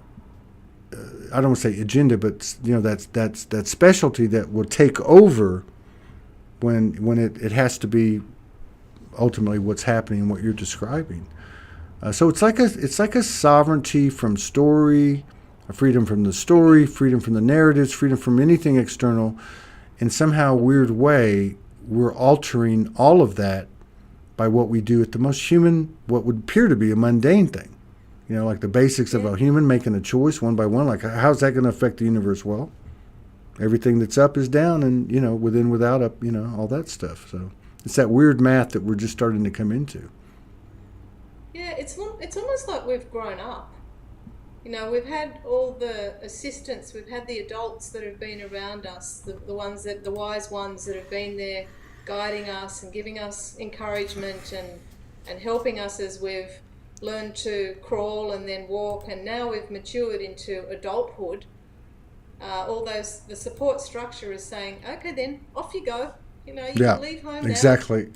don't want to say agenda, but that's that specialty that will take over when it has to be ultimately what's happening and what you're describing. So it's like a sovereignty from story, a freedom from the story, freedom from the narratives, freedom from anything external. In somehow weird way, we're altering all of that by what we do at the most human, what would appear to be a mundane thing. Like the basics of a human making a choice one by one. Like, how's that going to affect the universe? Well, everything that's up is down, and, within, without, up, all that stuff. So it's that weird math that we're just starting to come into. Yeah, it's almost like we've grown up. We've had all the assistants, we've had the adults that have been around us, the wise ones that have been there guiding us and giving us encouragement and helping us as we've learned to crawl and then walk, and now we've matured into adulthood. The support structure is saying, okay, then off you go. You can leave home now. Exactly.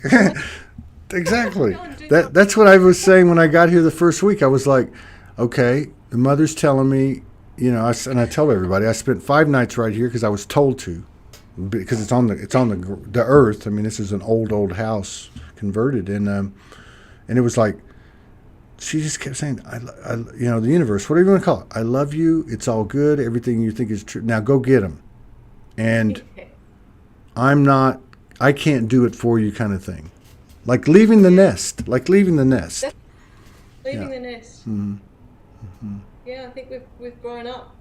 Exactly. That's what I was saying when I got here the first week. I was like, okay, the mother's telling me and I tell everybody, I spent 5 nights right here because I was told to, because it's on the earth. I mean, this is an old house converted, and it was like, she just kept saying, the universe, whatever you want to call it, I love you. It's all good. Everything you think is true. Now go get them. And I can't do it for you, kind of thing. Like leaving the nest. Leaving the nest. Mm-hmm. Mm-hmm. Yeah, I think we've grown up.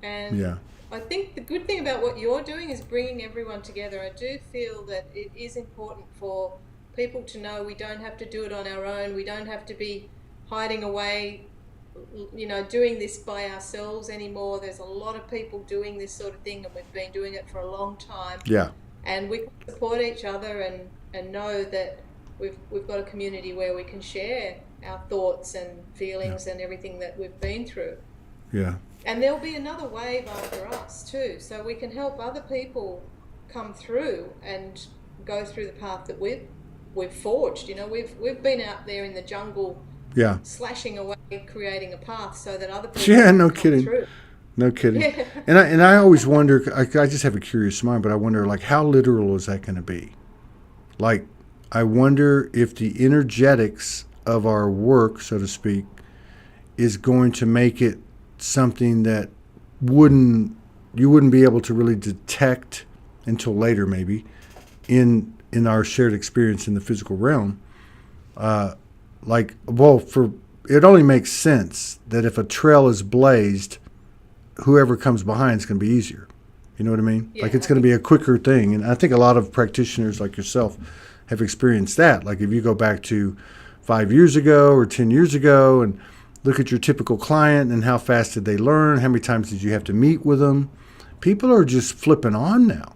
And yeah. I think the good thing about what you're doing is bringing everyone together. I do feel that it is important for people to know we don't have to do it on our own. We don't have to be hiding away, doing this by ourselves anymore. There's a lot of people doing this sort of thing, and we've been doing it for a long time. Yeah. And we can support each other and know that we've got a community where we can share our thoughts and feelings and everything that we've been through. Yeah. And there'll be another wave after us too, so we can help other people come through and go through the path that we've forged. We've been out there in the jungle, slashing away, creating a path so that other people can come kidding. through. No kidding. Yeah. And I always wonder, I just have a curious mind, but I wonder, like, how literal is that going to be? Like, I wonder if the energetics of our work, so to speak, is going to make it something that you wouldn't be able to really detect until later, maybe, in our shared experience in the physical realm. It only makes sense that if a trail is blazed, whoever comes behind is going to be easier. You know what I mean? Yeah, like, it's going to be a quicker thing. And I think a lot of practitioners like yourself have experienced that. Like, if you go back to 5 years ago or 10 years ago and look at your typical client and how fast did they learn, how many times did you have to meet with them? People are just flipping on now.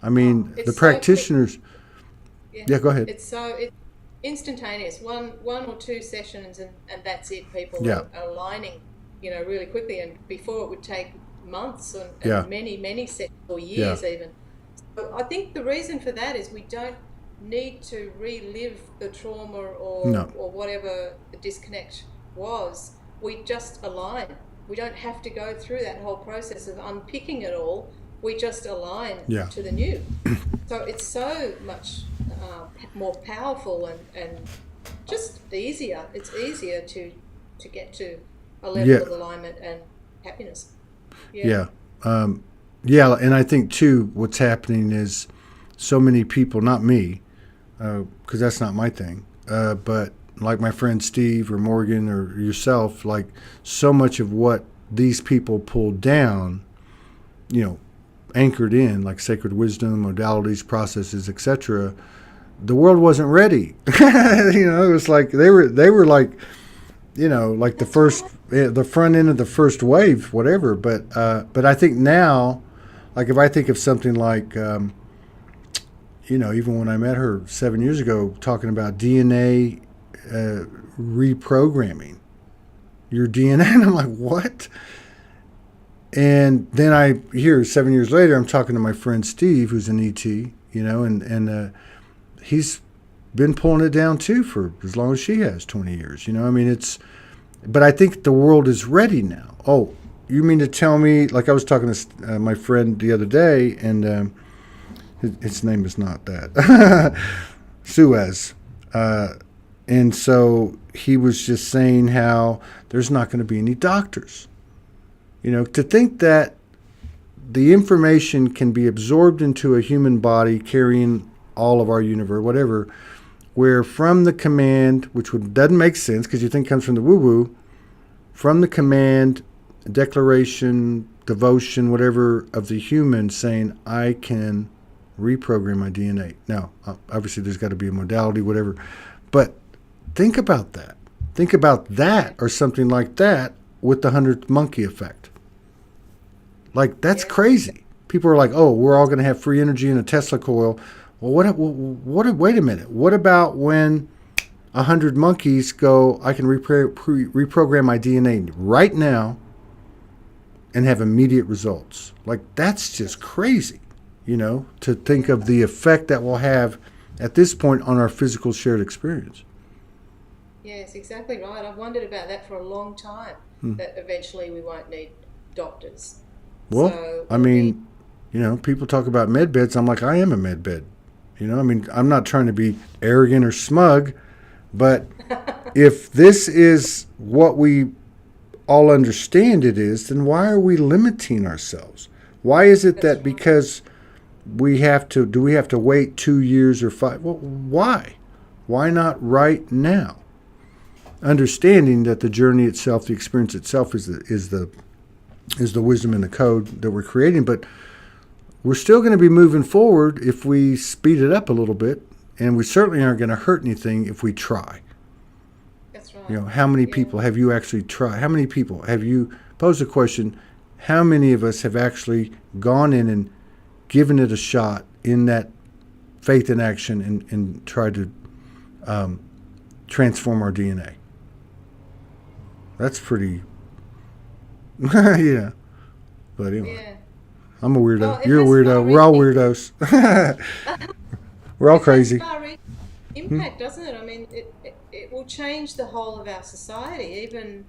I mean, the practitioners... Yeah, go ahead. It's instantaneous. One or two sessions and that's it. People are aligning, really quickly. And before it would take months and many sessions or years even. So I think the reason for that is we don't need to relive the trauma or whatever the disconnect was. We just align. We don't have to go through that whole process of unpicking it all. We just align to the new. So it's so much more powerful and just easier. It's easier to get to a level of alignment and happiness. Yeah. And I think too, what's happening is so many people, not me, because that's not my thing, but like my friend Steve or Morgan or yourself, like so much of what these people pulled down, anchored in, like sacred wisdom, modalities, processes, etc. The world wasn't ready. It was like they were like, like the front end of the first wave, whatever. But I think now, like if I think of something like, even when I met her 7 years ago, talking about DNA reprogramming your DNA, and I'm like, what? And then I hear 7 years later, I'm talking to my friend Steve, who's an ET, and he's been pulling it down too for as long as she has, 20 years. But I think the world is ready now. Oh, you mean to tell me, like I was talking to my friend the other day, and his name is not that, Suez. And so he was just saying how there's not going to be any doctors. To think that the information can be absorbed into a human body carrying all of our universe, whatever, where from the command, which doesn't make sense because you think it comes from the woo-woo, from the command, declaration, devotion, whatever, of the human saying, I can reprogram my DNA. Now, obviously there's got to be a modality, whatever, but think about that. Think about that or something like that with the 100th monkey effect. Like, that's crazy. People are like, oh, we're all going to have free energy in a Tesla coil. Well, wait a minute. What about when 100 monkeys go, I can reprogram my DNA right now and have immediate results? Like, that's just crazy, to think of the effect that will have at this point on our physical shared experience. Yes, exactly right. I've wondered about that for a long time. that eventually we won't need doctors. Well, So I mean, people talk about med beds. I'm like, I am a med bed. I mean, I'm not trying to be arrogant or smug, but if this is what we all understand it is, then why are we limiting ourselves? Why is it that because we have to wait 2 years or 5? Well, why? Why not right now? Understanding that the journey itself, the experience itself is the wisdom and the code that we're creating, but we're still going to be moving forward if we speed it up a little bit, and we certainly aren't going to hurt anything if we try. that's right. How many people have you actually tried? How many people have you posed a question? How many of us have actually gone in and given it a shot in that faith in action and tried to transform our DNA? That's pretty, yeah. But anyway. Yeah. I'm a weirdo. Well, it You're a has weirdo. We're all weirdos. We're all crazy. It has far-reaching impact, doesn't it? I mean, it will change the whole of our society, even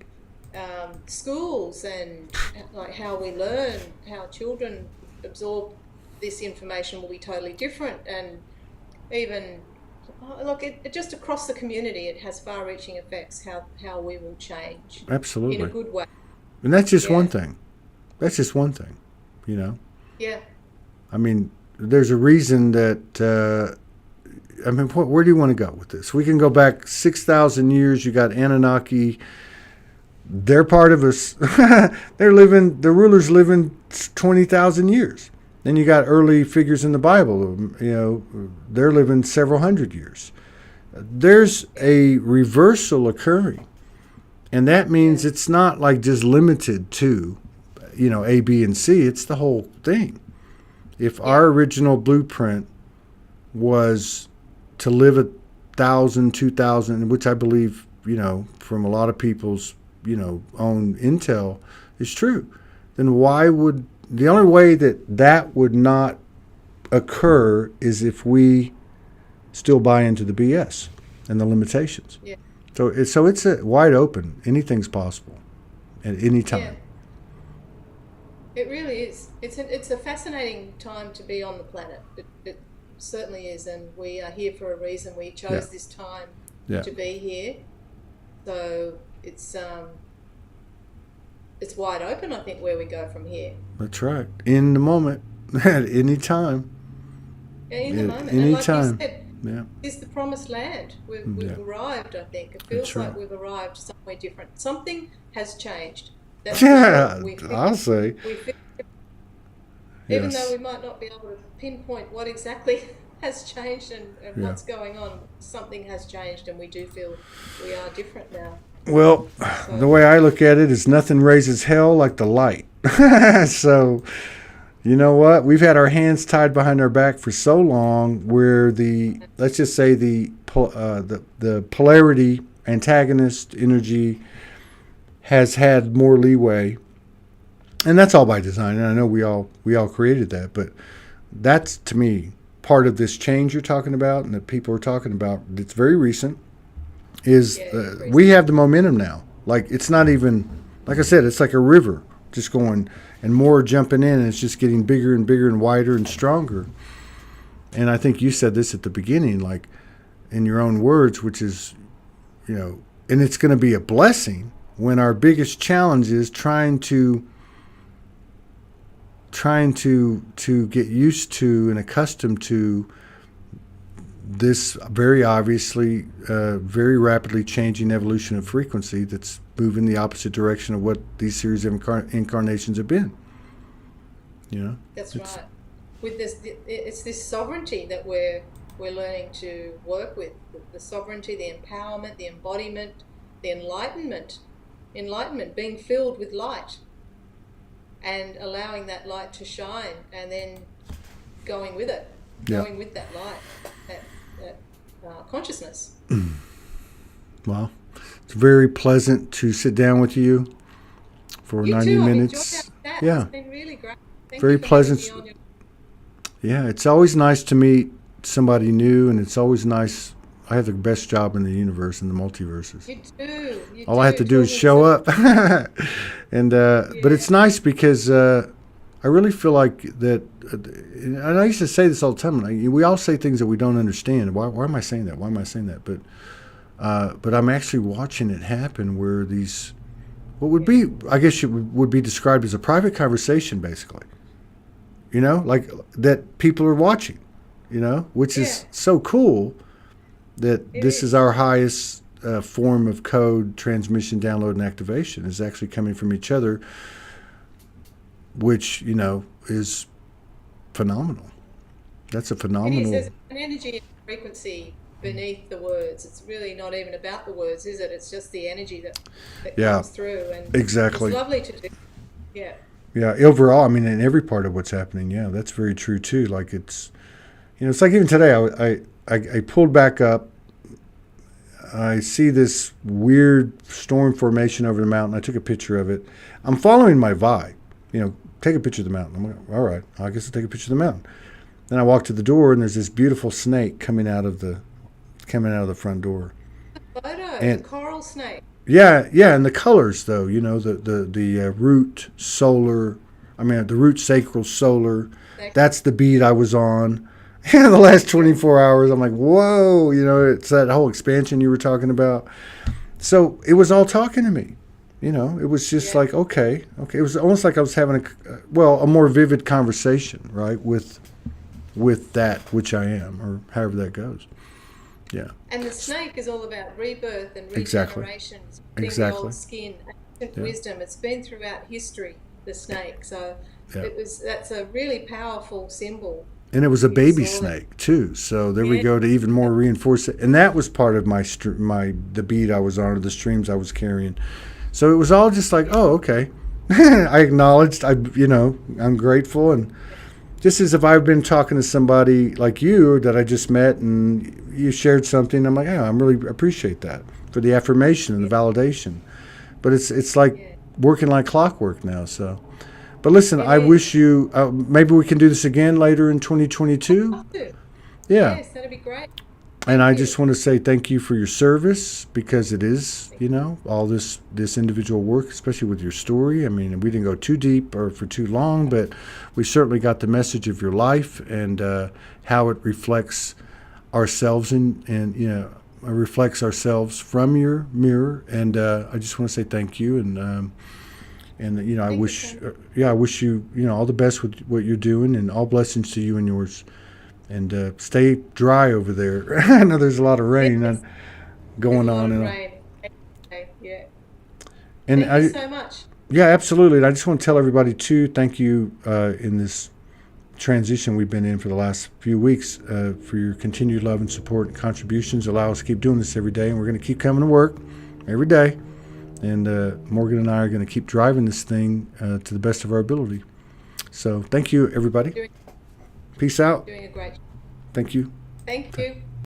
schools, and like how we learn, how children absorb this information will be totally different, and even look, it just across the community, it has far-reaching effects. How we will change Absolutely. in a good way. And that's just Yeah. one thing. That's just one thing, Yeah. I mean, there's a reason that, where do you want to go with this? We can go back 6,000 years. You got Anunnaki. They're part of us. The rulers live in 20,000 years. Then you got early figures in the Bible. They're living several hundred years. There's a reversal occurring. And that means it's not like just limited to, A, B, and C. It's the whole thing. If our original blueprint was to live 1,000, 2,000, which I believe, from a lot of people's, own intel is true, then why would, the only way that would not occur is if we still buy into the BS and the limitations. Yeah. So it's a wide open. Anything's possible at any time. Yeah. It really is. It's a fascinating time to be on the planet. It certainly is, and we are here for a reason. We chose this time to be here, so it's wide open. I think where we go from here. That's right. In the moment, at any time. Yeah, in the moment. Any and like time. you said, it's the promised land. We've arrived. I think it feels like we've arrived somewhere different. Something has changed. That's I'll say. Even though we might not be able to pinpoint what exactly has changed and what's going on, something has changed, and we do feel we are different now. Well, the way I look at it is nothing raises hell like the light. So, you know what? We've had our hands tied behind our back for so long where let's just say the polarity, antagonist energy has had more leeway. And that's all by design. And I know we all created that, but that's, to me, part of this change you're talking about and that people are talking about. It's very recent. We have the momentum now. Like, it's not even, like I said, it's like a river just going, and more jumping in, and it's just getting bigger and bigger and wider and stronger. And I think you said this at the beginning, like in your own words, which is, and it's going to be a blessing when our biggest challenge is trying to get used to and accustomed to this very obviously, very rapidly changing evolution of frequency that's moving the opposite direction of what these series of incarnations have been. That's right. With this, it's this sovereignty that we're learning to work with. The sovereignty, the empowerment, the embodiment, the enlightenment, being filled with light, and allowing that light to shine, and then going with it, going with that light, that consciousness. Well, it's very pleasant to sit down with you for 90 minutes. I've enjoyed our chat. Yeah, it's been really great. Thank very you for pleasant. having me on Yeah, it's always nice to meet somebody new, and it's always nice. I have the best job in the universe, in the multiverses. You do. You All I have to do is show up. And but it's nice because I really feel like that. And I used to say this all the time. We all say things that we don't understand. Why am I saying that? Why am I saying that? But I'm actually watching it happen where these, what would be, I guess it would be described as a private conversation, basically. You know, like that people are watching, you know, which is so cool that this is our highest form of code transmission, download, and activation is actually coming from each other, which, you know, is phenomenal. That's a phenomenal. There's an energy and frequency beneath the words. It's really not even about the words, is it? It's just the energy that comes through. And exactly. It's lovely to do. Yeah. Yeah. Overall, I mean, in every part of what's happening, yeah, that's very true too. Like it's, you know, it's like even today, I pulled back up. I see this weird storm formation over the mountain. I took a picture of it. I'm following my vibe. You know, take a picture of the mountain. I'm like, all right, I guess I'll take a picture of the mountain. Then I walk to the door, and there's this beautiful snake coming out of the front door. The photo, and, the coral snake. Yeah, and the colors though, you know, the root solar, the root sacral solar. That's the beat I was on. And the last 24 hours, I'm like, whoa, you know, it's that whole expansion you were talking about. So it was all talking to me. You know, it was just like, okay. It was almost like I was having a more vivid conversation, right, with that which I am, or however that goes. Yeah. And the snake is all about rebirth and Exactly. regeneration. Exactly. The old skin, ancient wisdom. It's been throughout history, the snake. So that's a really powerful symbol. And it was a baby snake too, so there we go to even more reinforce it. And that was part of the beat I was on, or the streams I was carrying. So it was all just like, oh, okay. I acknowledged, I'm grateful, and just as if I've been talking to somebody like you that I just met, and you shared something, I'm like, yeah, I really appreciate that for the affirmation and the validation. But it's like working like clockwork now, so. But listen, I wish you, maybe we can do this again later in 2022. Yeah. Yes, that'd be great. And I just want to say thank you for your service, because it is, you know, all this individual work, especially with your story. I mean, we didn't go too deep or for too long, but we certainly got the message of your life and how it reflects ourselves and you know, reflects ourselves from your mirror. And I just want to say thank you. And you know, I wish you, you know, all the best with what you're doing, and all blessings to you and yours. And stay dry over there. I know there's a lot of rain going on. Rain. Yeah. And thank you so much. Yeah, absolutely. And I just want to tell everybody too, thank you in this transition we've been in for the last few weeks for your continued love and support and contributions. Allow us to keep doing this every day, and we're going to keep coming to work every day. And Morgan and I are going to keep driving this thing to the best of our ability. So thank you, everybody. Peace out. Doing a great job. Thank you. Thank you.